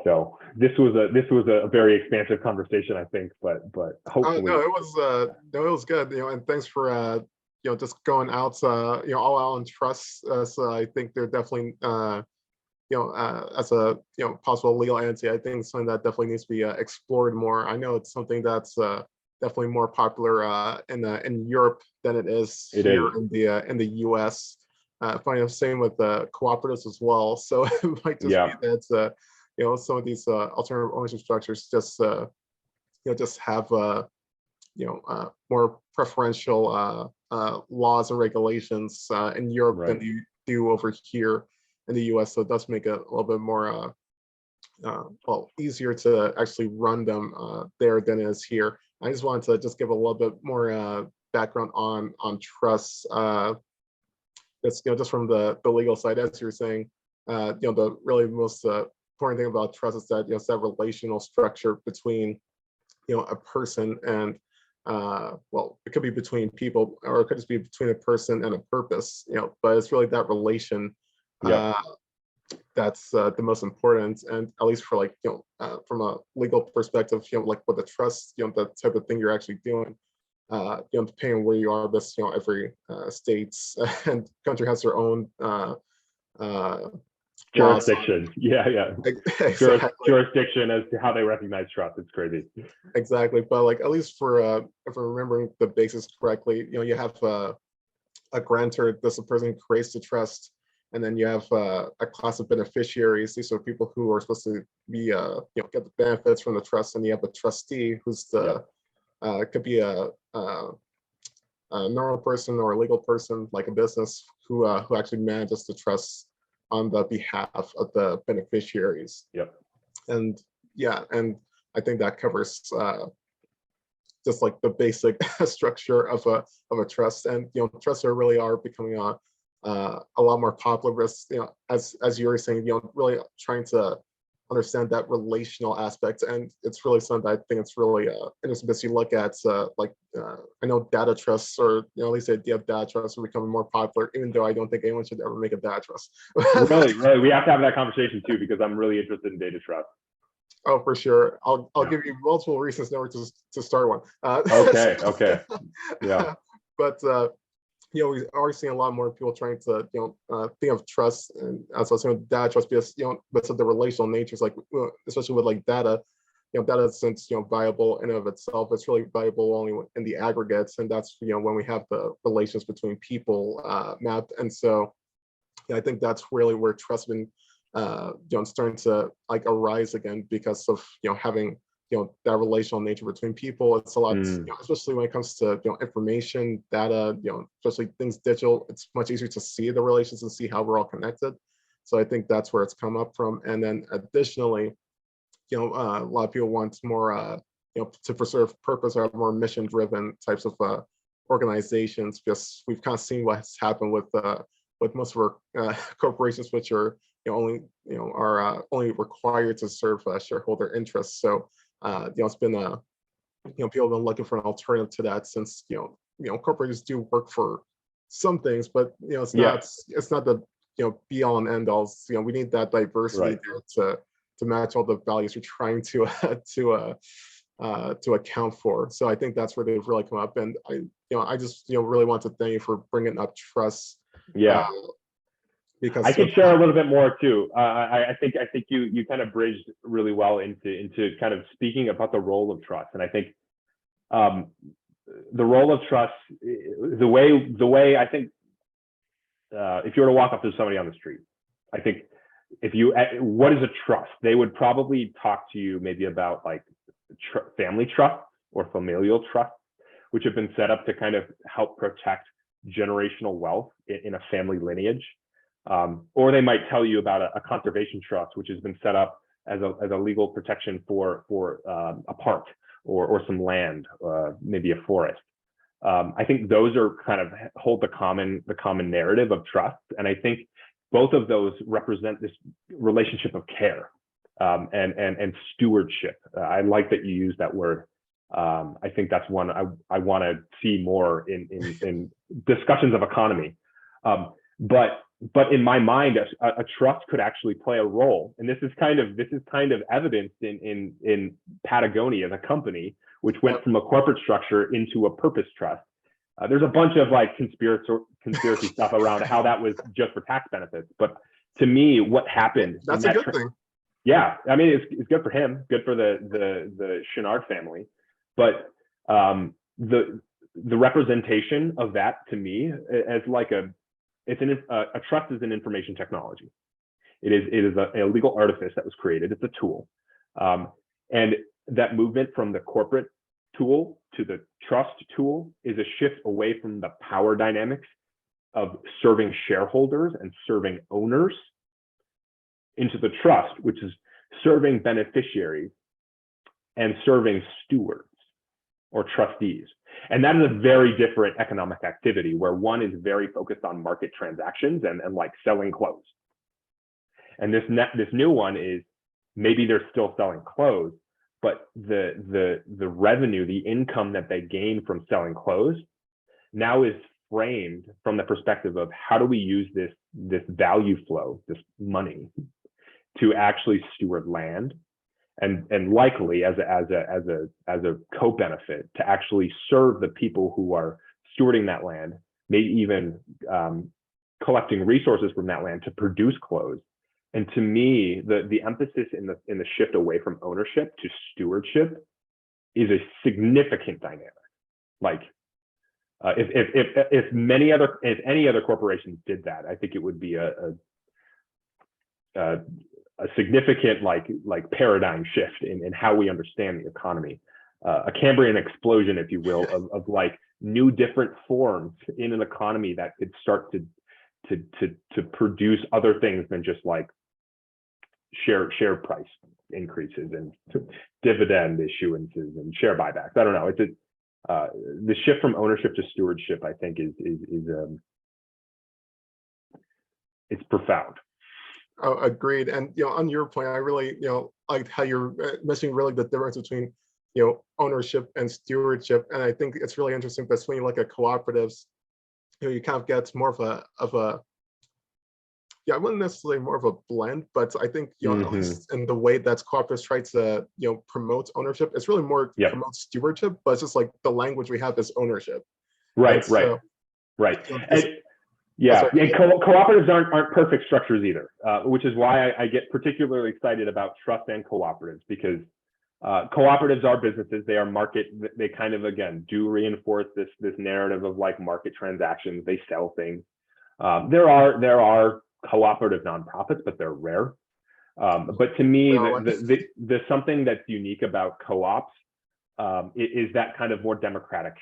So this was a very expansive conversation, I think, but hopefully. No, it was good, and thanks for just going out, all out on trust. So I think they're definitely, as a possible legal entity, I think something that definitely needs to be explored more. I know it's something that's definitely more popular in Europe than it is here in the US. I find the same with cooperatives as well. So it might just be that some of these alternative ownership structures just just have more preferential laws and regulations in Europe than you do over here in the US. So it does make it a little bit more easier to actually run them there than it is here. I just wanted to just give a little bit more background on trust. Just from the legal side, as you're saying, the really most important thing about trust is that it's that relational structure between a person and it could be between people, or it could just be between a person and a purpose, but it's really that relation that's the most important. And at least for from a legal perspective, like with the trust, the type of thing you're actually doing, depending on where you are, this every states and country has their own jurisdiction. Exactly. Jurisdiction as to how they recognize trust. It's crazy. Exactly, but at least for if I'm remembering the basics correctly, you have a grantor. That's the person who creates the trust, and then you have a class of beneficiaries. These are people who are supposed to be get the benefits from the trust, and you have a trustee who's the could be a normal person or a legal person, like a business, who actually manages the trust on the behalf of the beneficiaries. And and I think that covers just like the basic structure of a trust. And trusts really are becoming a lot more popular, as you were saying, really trying to understand that relational aspect. And it's really something that I think it's really interesting as you look at I know data trusts, or at least the idea of data trusts, are becoming more popular, even though I don't think anyone should ever make a data trust. Really, we have to have that conversation too, because I'm really interested in data trust. Oh, for sure. I'll give you multiple reasons never to start one. Okay. Yeah. But we are seeing a lot more people trying to think of trust, and as I was saying with data trust, because but the relational natures, especially with data, data, since viable in and of itself, it's really valuable only in the aggregates, and that's when we have the relations between people mapped. And so I think that's really where trust has been starting to arise again, because of having that relational nature between people. It's a lot, especially when it comes to information, data, especially things digital. It's much easier to see the relations and see how we're all connected. So I think that's where it's come up from. And then additionally, a lot of people want more to preserve purpose, or have more mission-driven types of organizations, because we've kind of seen what's happened with most of our corporations, which are only required to serve shareholder interests. So it's been people have been looking for an alternative to that, since corporations do work for some things, but it's not the be all and end all. We need that diversity there to match all the values we're trying to account for. So I think that's where they've really come up. And I just really want to thank you for bringing up trust. Because I can share a little bit more too. I think you kind of bridged really well into kind of speaking about the role of trust. And I think the role of trust, the way I think, if you were to walk up to somebody on the street, I think what is a trust? They would probably talk to you maybe about family trust or familial trust, which have been set up to kind of help protect generational wealth in a family lineage. Or they might tell you about a conservation trust, which has been set up as a legal protection for a park or some land, maybe a forest. I think those are kind of hold the common narrative of trust, and I think both of those represent this relationship of care. and stewardship. I like that you use that word. I think that's one I want to see more in discussions of economy. But in my mind, a trust could actually play a role, and this is kind of evidenced in Patagonia, the company, which went from a corporate structure into a purpose trust. There's a bunch of like conspiracy stuff around how that was just for tax benefits, but to me, what happened? That's a good thing. Yeah, I mean, it's good for him, good for the Chenard family, but the representation of that to me as like a trust is an information technology. It is a legal artifice that was created. It's a tool, and that movement from the corporate tool to the trust tool is a shift away from the power dynamics of serving shareholders and serving owners into the trust, which is serving beneficiaries and serving stewards or trustees. And that is a very different economic activity, where one is very focused on market transactions and like selling clothes. And this new one is maybe they're still selling clothes, but the revenue, the income that they gain from selling clothes now is framed from the perspective of how do we use this value flow, this money, to actually steward land, and likely as a co-benefit to actually serve the people who are stewarding that land, maybe even collecting resources from that land to produce clothes. And to me, the emphasis in the shift away from ownership to stewardship is a significant dynamic. Like if any other corporations did that, I think it would be a significant like paradigm shift in how we understand the economy, a Cambrian explosion, if you will, of like new different forms in an economy that could start to produce other things than just like share price increases and dividend issuances and share buybacks. I don't know. It's the shift from ownership to stewardship, I think, is it's profound. Oh, agreed. And on your point, I really like how you're mentioning really the difference between ownership and stewardship. And I think it's really interesting because when you look at cooperatives, you kind of get more of a I wouldn't necessarily more of a blend, but I think at least in the way that cooperatives try to promote ownership, it's really more promote stewardship, but it's just like the language we have is ownership. Right. Yeah, and cooperatives aren't perfect structures either, which is why I get particularly excited about trust and cooperatives, because cooperatives are businesses. They are market. They kind of, again, do reinforce this narrative of like market transactions. They sell things. There are cooperative nonprofits, but they're rare. But to me, the something that's unique about co-ops is that kind of more democratic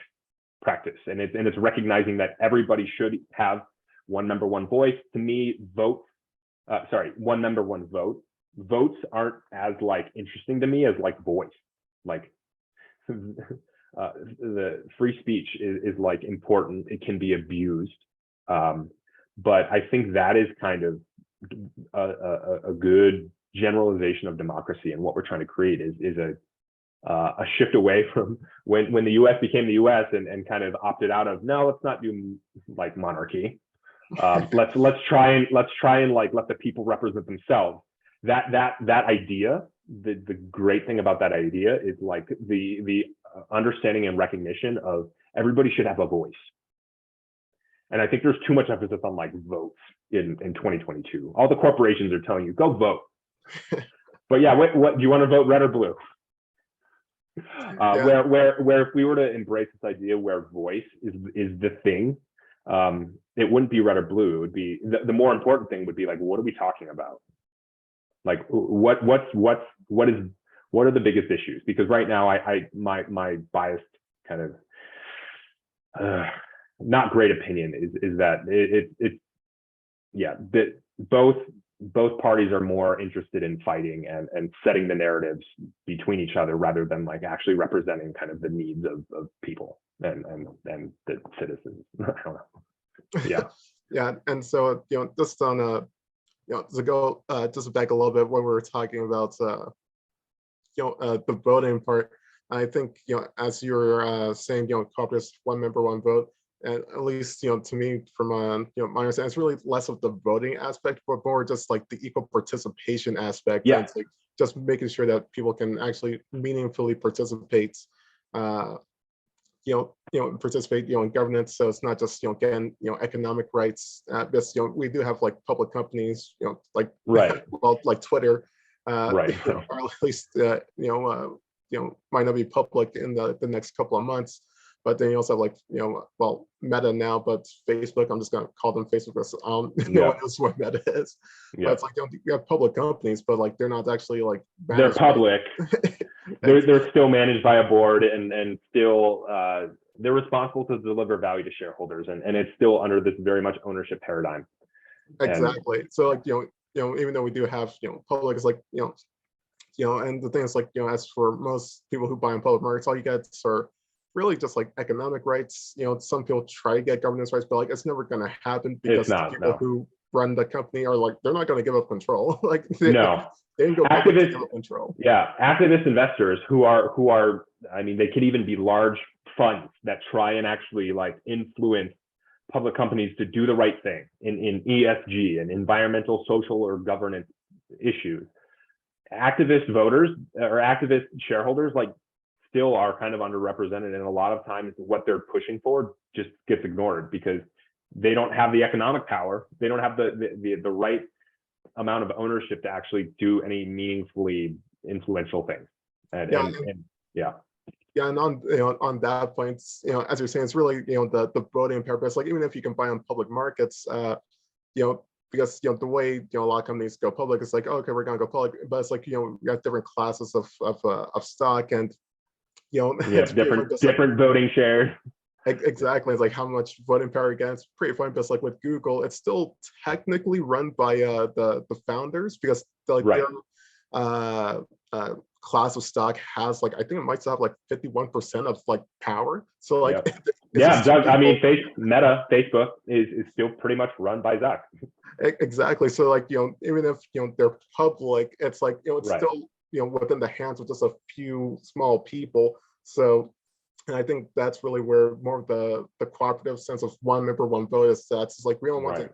practice, and it's recognizing that everybody should have one member, one voice. To me, one member, one vote. Votes aren't as like interesting to me as like voice. Like the free speech is like important. It can be abused, but I think that is kind of a good generalization of democracy. And what we're trying to create is a shift away from when the U.S. became the U.S. and kind of opted out of, no, let's not do like monarchy. Let's try and like let the people represent themselves. That idea, the great thing about that idea is like the understanding and recognition of everybody should have a voice. And I think there's too much emphasis on like votes in 2022. All the corporations are telling you go vote, but yeah, what do you want to vote, red or blue? Where if we were to embrace this idea where voice is the thing, it wouldn't be red or blue. It would be the more important thing would be like, what are we talking about? Like what are the biggest issues? Because right now my biased kind of not great opinion is that both parties are more interested in fighting and setting the narratives between each other rather than like actually representing kind of the needs of people and the citizens. I don't know. Yeah. Yeah, and so just on to go just back a little bit when we were talking about the voting part. I think as you're saying, cooperatives, one member, one vote. And at least, to me, from my understanding, it's really less of the voting aspect, but more just like the equal participation aspect. Yeah. And it's like just making sure that people can actually meaningfully participate, participate, in governance. So it's not just, getting, economic rights. Because, we do have like public companies, like Right. well, like Twitter, Right. or at least, might not be public in the next couple of months. But then you also have like, well, Meta now, but Facebook, I'm just going to call them Facebook because no one knows what Meta is. Yeah. But it's like, you have public companies, but like, they're not actually like, they're public. They're still managed by a board and still, they're responsible to deliver value to shareholders. And it's still under this very much ownership paradigm. Exactly. So like, even though we do have, public, is like, and the thing is like, as for most people who buy in public markets, all you get are really just like economic rights. Some people try to get governance rights, but like it's never going to happen because the people who run the company are like, they're not going to give up control. Like they didn't go public to give up control. Yeah, activist investors who are, I mean, they could even be large funds that try and actually like influence public companies to do the right thing in ESG and environmental, social, or governance issues. Activist voters or activist shareholders like still are kind of underrepresented, and a lot of times what they're pushing for just gets ignored because they don't have the economic power, they don't have the right amount of ownership to actually do any meaningfully influential things. And and on that point, as you're saying, it's really the voting purpose. Like even if you can buy on public markets, because the way a lot of companies go public, it's like, oh, okay, we're gonna go public, but it's like we have different classes of stock, and it's different voting shares. Exactly. It's like how much voting power again. It's pretty funny because like with Google, it's still technically run by the founders because like their class of stock has like, I think it might still have like 51% of like power. So like I mean Meta, Facebook is still pretty much run by Zuck. Exactly. So like even if they're public, it's like it's still within the hands of just a few small people. So, and I think that's really where more of the cooperative sense of one member, one vote is. That's like we don't want to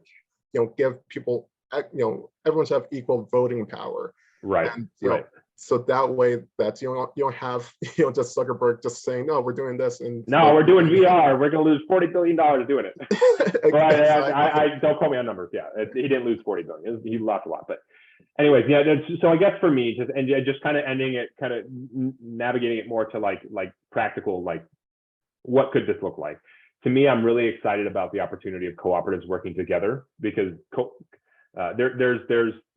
give people everyone should have equal voting power. Right. And so that way that you don't have just Zuckerberg just saying, no, we're doing this, and no, we're doing VR, we're gonna lose $40 billion doing it. Exactly. I don't quote me on numbers. He didn't lose 40 billion. He lost a lot, but anyways, so I guess for me, just kind of ending it, kind of navigating it more to like practical, like what could this look like? To me, I'm really excited about the opportunity of cooperatives working together because there's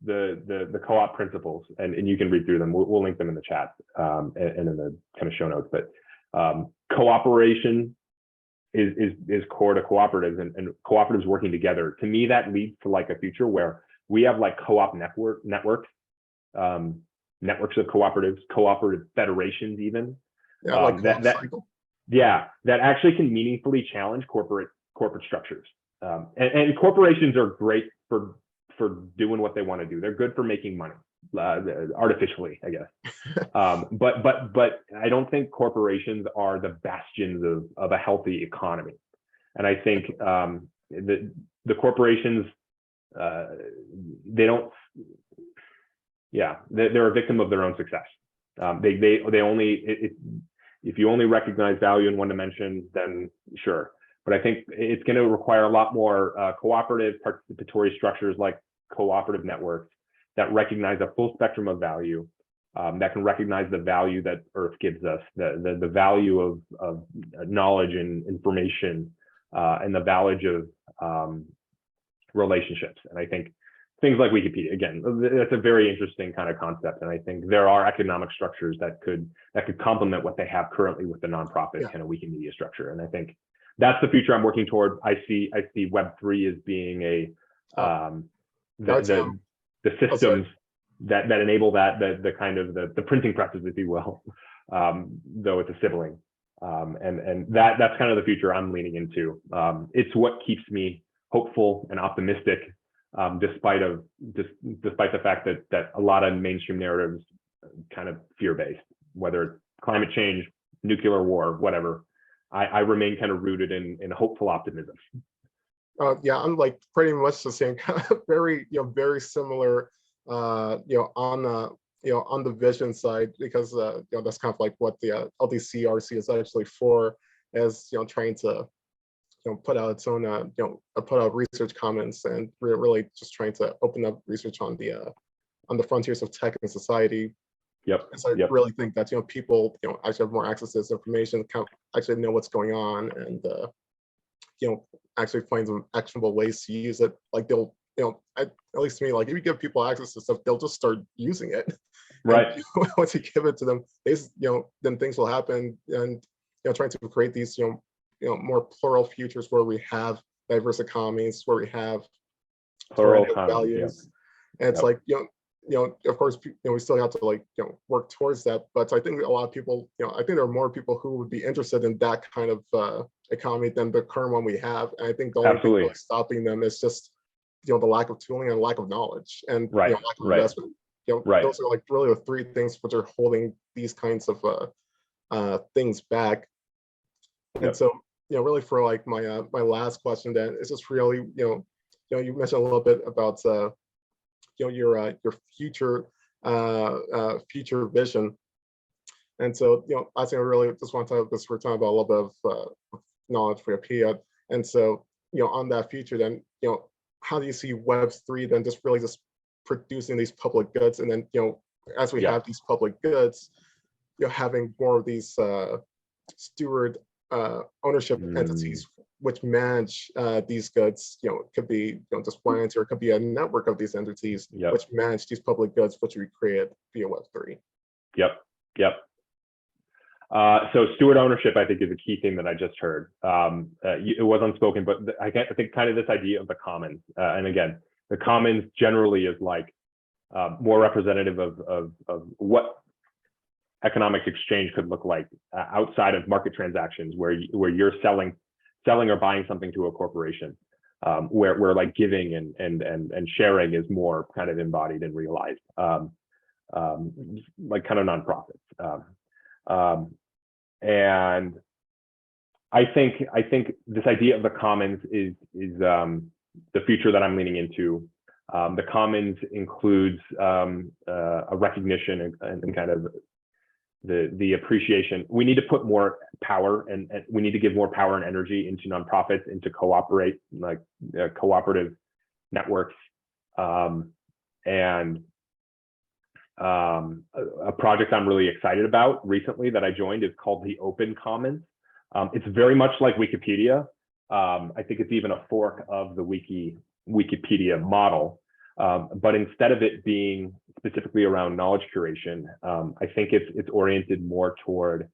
the co-op principles, and you can read through them. We'll link them in the chat and in the kind of show notes. But cooperation is core to cooperatives, and cooperatives working together. To me, that leads to like a future where we have like co-op networks of cooperatives, cooperative federations, even that actually can meaningfully challenge corporate structures. And corporations are great for doing what they want to do. They're good for making money, artificially, I guess. But I don't think corporations are the bastions of a healthy economy. And I think the corporations, they're a victim of their own success. They only, if you only recognize value in one dimension, then sure. But I think it's going to require a lot more cooperative participatory structures like cooperative networks that recognize a full spectrum of value, that can recognize the value that Earth gives us, the value of knowledge and information, and the value of relationships. And I think things like Wikipedia, again, that's a very interesting kind of concept. And I think there are economic structures that could complement what they have currently with the nonprofit kind of Wikimedia structure. And I think that's the future I'm working toward. I see Web3 as being the systems that enable that, the kind of the printing presses, if you will, though it's a sibling. And that's kind of the future I'm leaning into. It's what keeps me hopeful and optimistic despite the fact that a lot of mainstream narratives kind of fear-based, whether it's climate change, nuclear war, whatever. I remain kind of rooted in hopeful optimism. Yeah, I'm like pretty much the same, kind of very, very similar, on the vision side, because, that's kind of like what the LDCRC is actually for, is, trying to, put out its own, put out research commons, and we're really just trying to open up research on the frontiers of tech and society. Yep. So I really think that, people, actually have more access to this information, kind of actually know what's going on, and, actually find some actionable ways to use it. Like they'll, at least to me, like if you give people access to stuff, they'll just start using it. Right. And, once you give it to them, they, then things will happen. And, trying to create these, more plural futures where we have diverse economies, where we have Plural values. Yeah. And it's like, of course, we still have to like, work towards that. But I think a lot of people, I think there are more people who would be interested in that kind of economy than the current one we have. And I think the only thing really stopping them is just, the lack of tooling and lack of knowledge, and lack of investment. Those are like really the three things which are holding these kinds of things back. And so, really for like my my last question then is just really, you mentioned a little bit about your future future vision. And so, I think I really just want to have this, we're talking about a little bit of knowledge for your PIA. And so, on that future, then, how do you see Web3 then just really just producing these public goods? And then, as we have these public goods, having more of these steward ownership entities which manage these goods. It could be just one entity, or it could be a network of these entities which manage these public goods which we create via Web3. Yep. So steward ownership, I think, is a key thing that I just heard. It was unspoken, but I think kind of this idea of the commons, and again, the commons generally is like more representative of what economic exchange could look like outside of market transactions, where you're selling or buying something to a corporation, where like giving and sharing is more kind of embodied and realized, like kind of nonprofits. And I think this idea of the commons is the future that I'm leaning into. The commons includes a recognition and kind of the appreciation. We need to put more power, and we need to give more power and energy into nonprofits, into cooperative networks, and a project I'm really excited about recently that I joined is called the Open Commons. It's very much like Wikipedia. I think it's even a fork of the Wikipedia model. But instead of it being specifically around knowledge curation, I think it's oriented more toward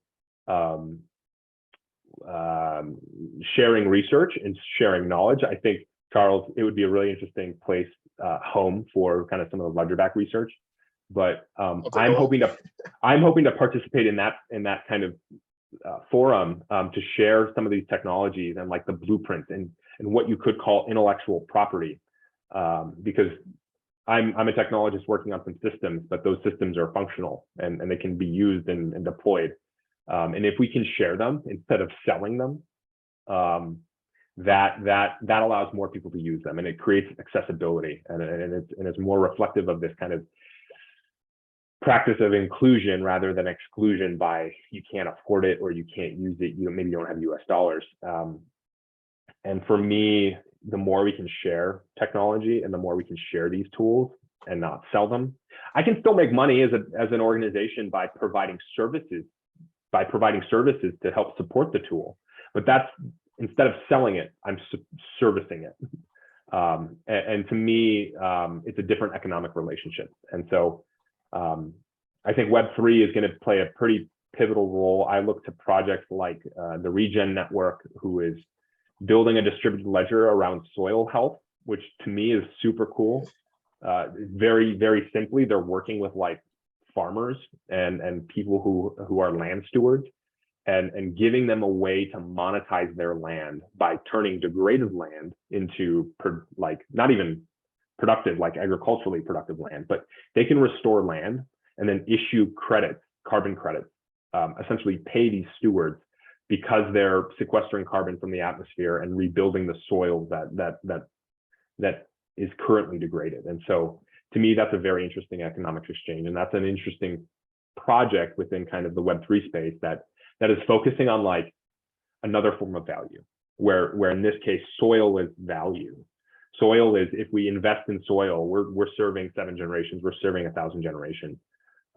sharing research and sharing knowledge. I think, Charles, it would be a really interesting place, home for kind of some of the Ledgerback research. But I'm hoping to participate in that kind of forum, to share some of these technologies and like the blueprints and what you could call intellectual property, because I'm a technologist working on some systems, but those systems are functional and they can be used and deployed. And if we can share them instead of selling them, that allows more people to use them, and it creates accessibility, and it's more reflective of this kind of practice of inclusion rather than exclusion by you can't afford it or you can't use it, maybe you don't have US dollars. And for me, the more we can share technology and the more we can share these tools and not sell them, I can still make money as an organization by providing services to help support the tool. But that's, instead of selling it, I'm servicing it. And to me, it's a different economic relationship. And so I think Web3 is going to play a pretty pivotal role. I look to projects like the Regen Network, who is building a distributed ledger around soil health, which to me is super cool. Very, very simply, they're working with like farmers and people who are land stewards, and giving them a way to monetize their land by turning degraded land into, like, not even productive, like agriculturally productive land, but they can restore land and then issue credits, carbon credits, essentially pay these stewards because they're sequestering carbon from the atmosphere and rebuilding the soil that is currently degraded. And so to me, that's a very interesting economics exchange. And that's an interesting project within kind of the Web3 space that is focusing on like another form of value, where in this case, soil is value. Soil is, if we invest in soil, we're serving 7 generations, we're serving 1,000 generations.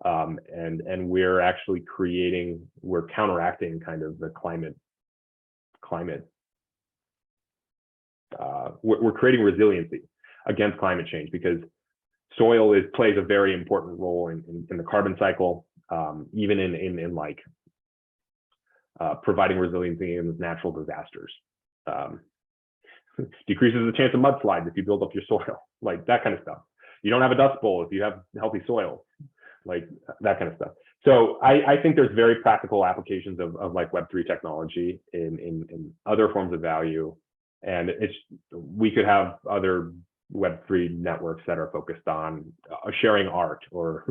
And we're actually we're counteracting kind of the climate. We're creating resiliency against climate change, because soil plays a very important role in the carbon cycle, even in like providing resiliency in natural disasters. Decreases the chance of mudslides if you build up your soil, like that kind of stuff. You don't have a dust bowl if you have healthy soil, like that kind of stuff. So I think there's very practical applications of like Web3 technology in other forms of value. And we could have other Web3 networks that are focused on sharing art, or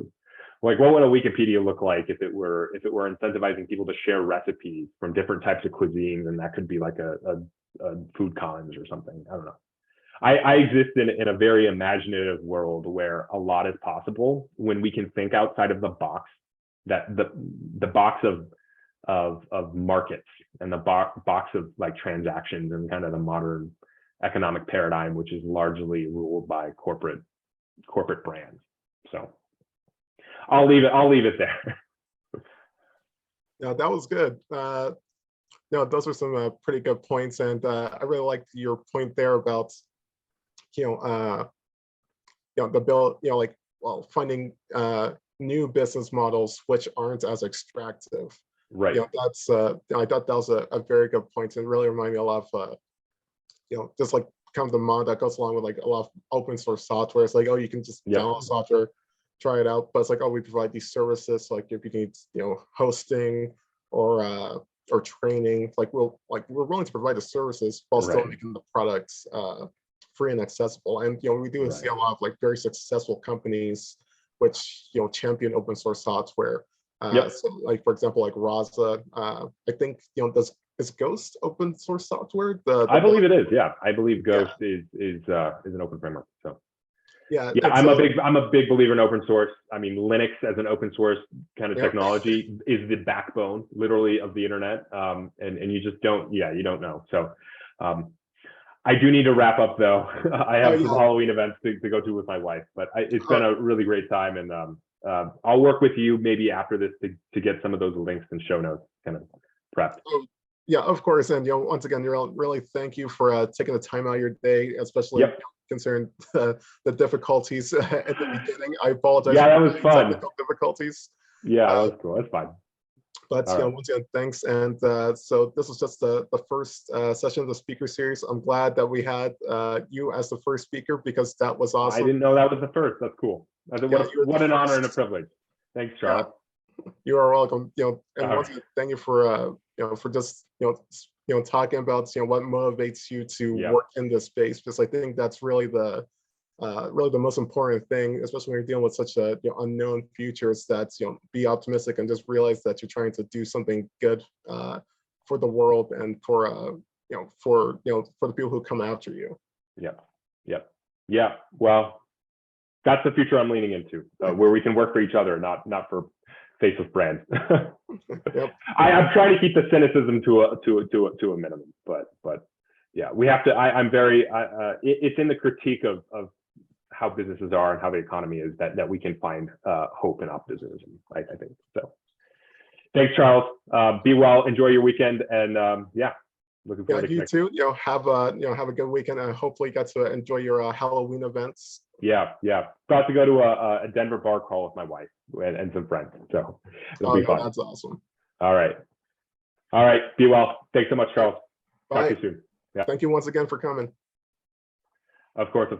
like, what would a Wikipedia look like if it were incentivizing people to share recipes from different types of cuisines, and that could be like a food cons or something. I don't know. I exist in a very imaginative world where a lot is possible when we can think outside of the box, that the box of markets and the box of like transactions and kind of the modern economic paradigm, which is largely ruled by corporate brands. So I'll leave it there. Yeah, that was good. No, those are some pretty good points, and I really liked your point there about the bill, like, well, finding new business models which aren't as extractive. Right. That's I thought that was a very good point, and really reminded me a lot of just like kind of the mod that goes along with like a lot of open source software. It's like, oh, you can just download software, try it out, but it's like, oh, we provide these services, like if you need hosting or training, like we're willing to provide the services while still making the products free and accessible. And we do see a lot of like very successful companies which champion open source software. So like, for example, like Raza, I think is Ghost open source software? I believe it is. Yeah, I believe Ghost is an open framework. So yeah, I'm a big believer in open source. I mean, Linux as an open source kind of technology is the backbone, literally, of the internet. And you just don't know. So I do need to wrap up, though. I have some Halloween events to go to with my wife, but it's been a really great time, and I'll work with you maybe after this to get some of those links and show notes kind of prepped. Yeah, of course. And once again, really thank you for taking the time out of your day, especially considering the difficulties at the beginning. I apologize. Yeah, that was fun. Technical difficulties. Yeah, that was cool. That's fine. But once again, thanks. And so this was just the first session of the speaker series. I'm glad that we had you as the first speaker, because that was awesome. I didn't know that was the first. That's cool. What an honor and a privilege. Thanks, Charles. Yeah, you are welcome. And once again, thank you for for just talking about what motivates you to work in this space, because I think that's really the most important thing, especially when you're dealing with such a unknown future, is that be optimistic and just realize that you're trying to do something good for the world and for the people who come after you. Yeah. Well, that's the future I'm leaning into, where we can work for each other, not for faceless brands. I'm trying to keep the cynicism to a minimum, but yeah, we have to. It's in the critique of how businesses are and how the economy is that we can find hope and optimism. I think so. Thanks, Charles. Be well. Enjoy your weekend, and looking forward to you too. Have a good weekend, and hopefully you got to enjoy your Halloween events. Yeah. About to go to a Denver bar crawl with my wife and some friends, so it'll be fun. That's awesome. All right. Be well. Thanks so much, Charles. Bye. Talk to you soon. Yeah. Thank you once again for coming. Of course.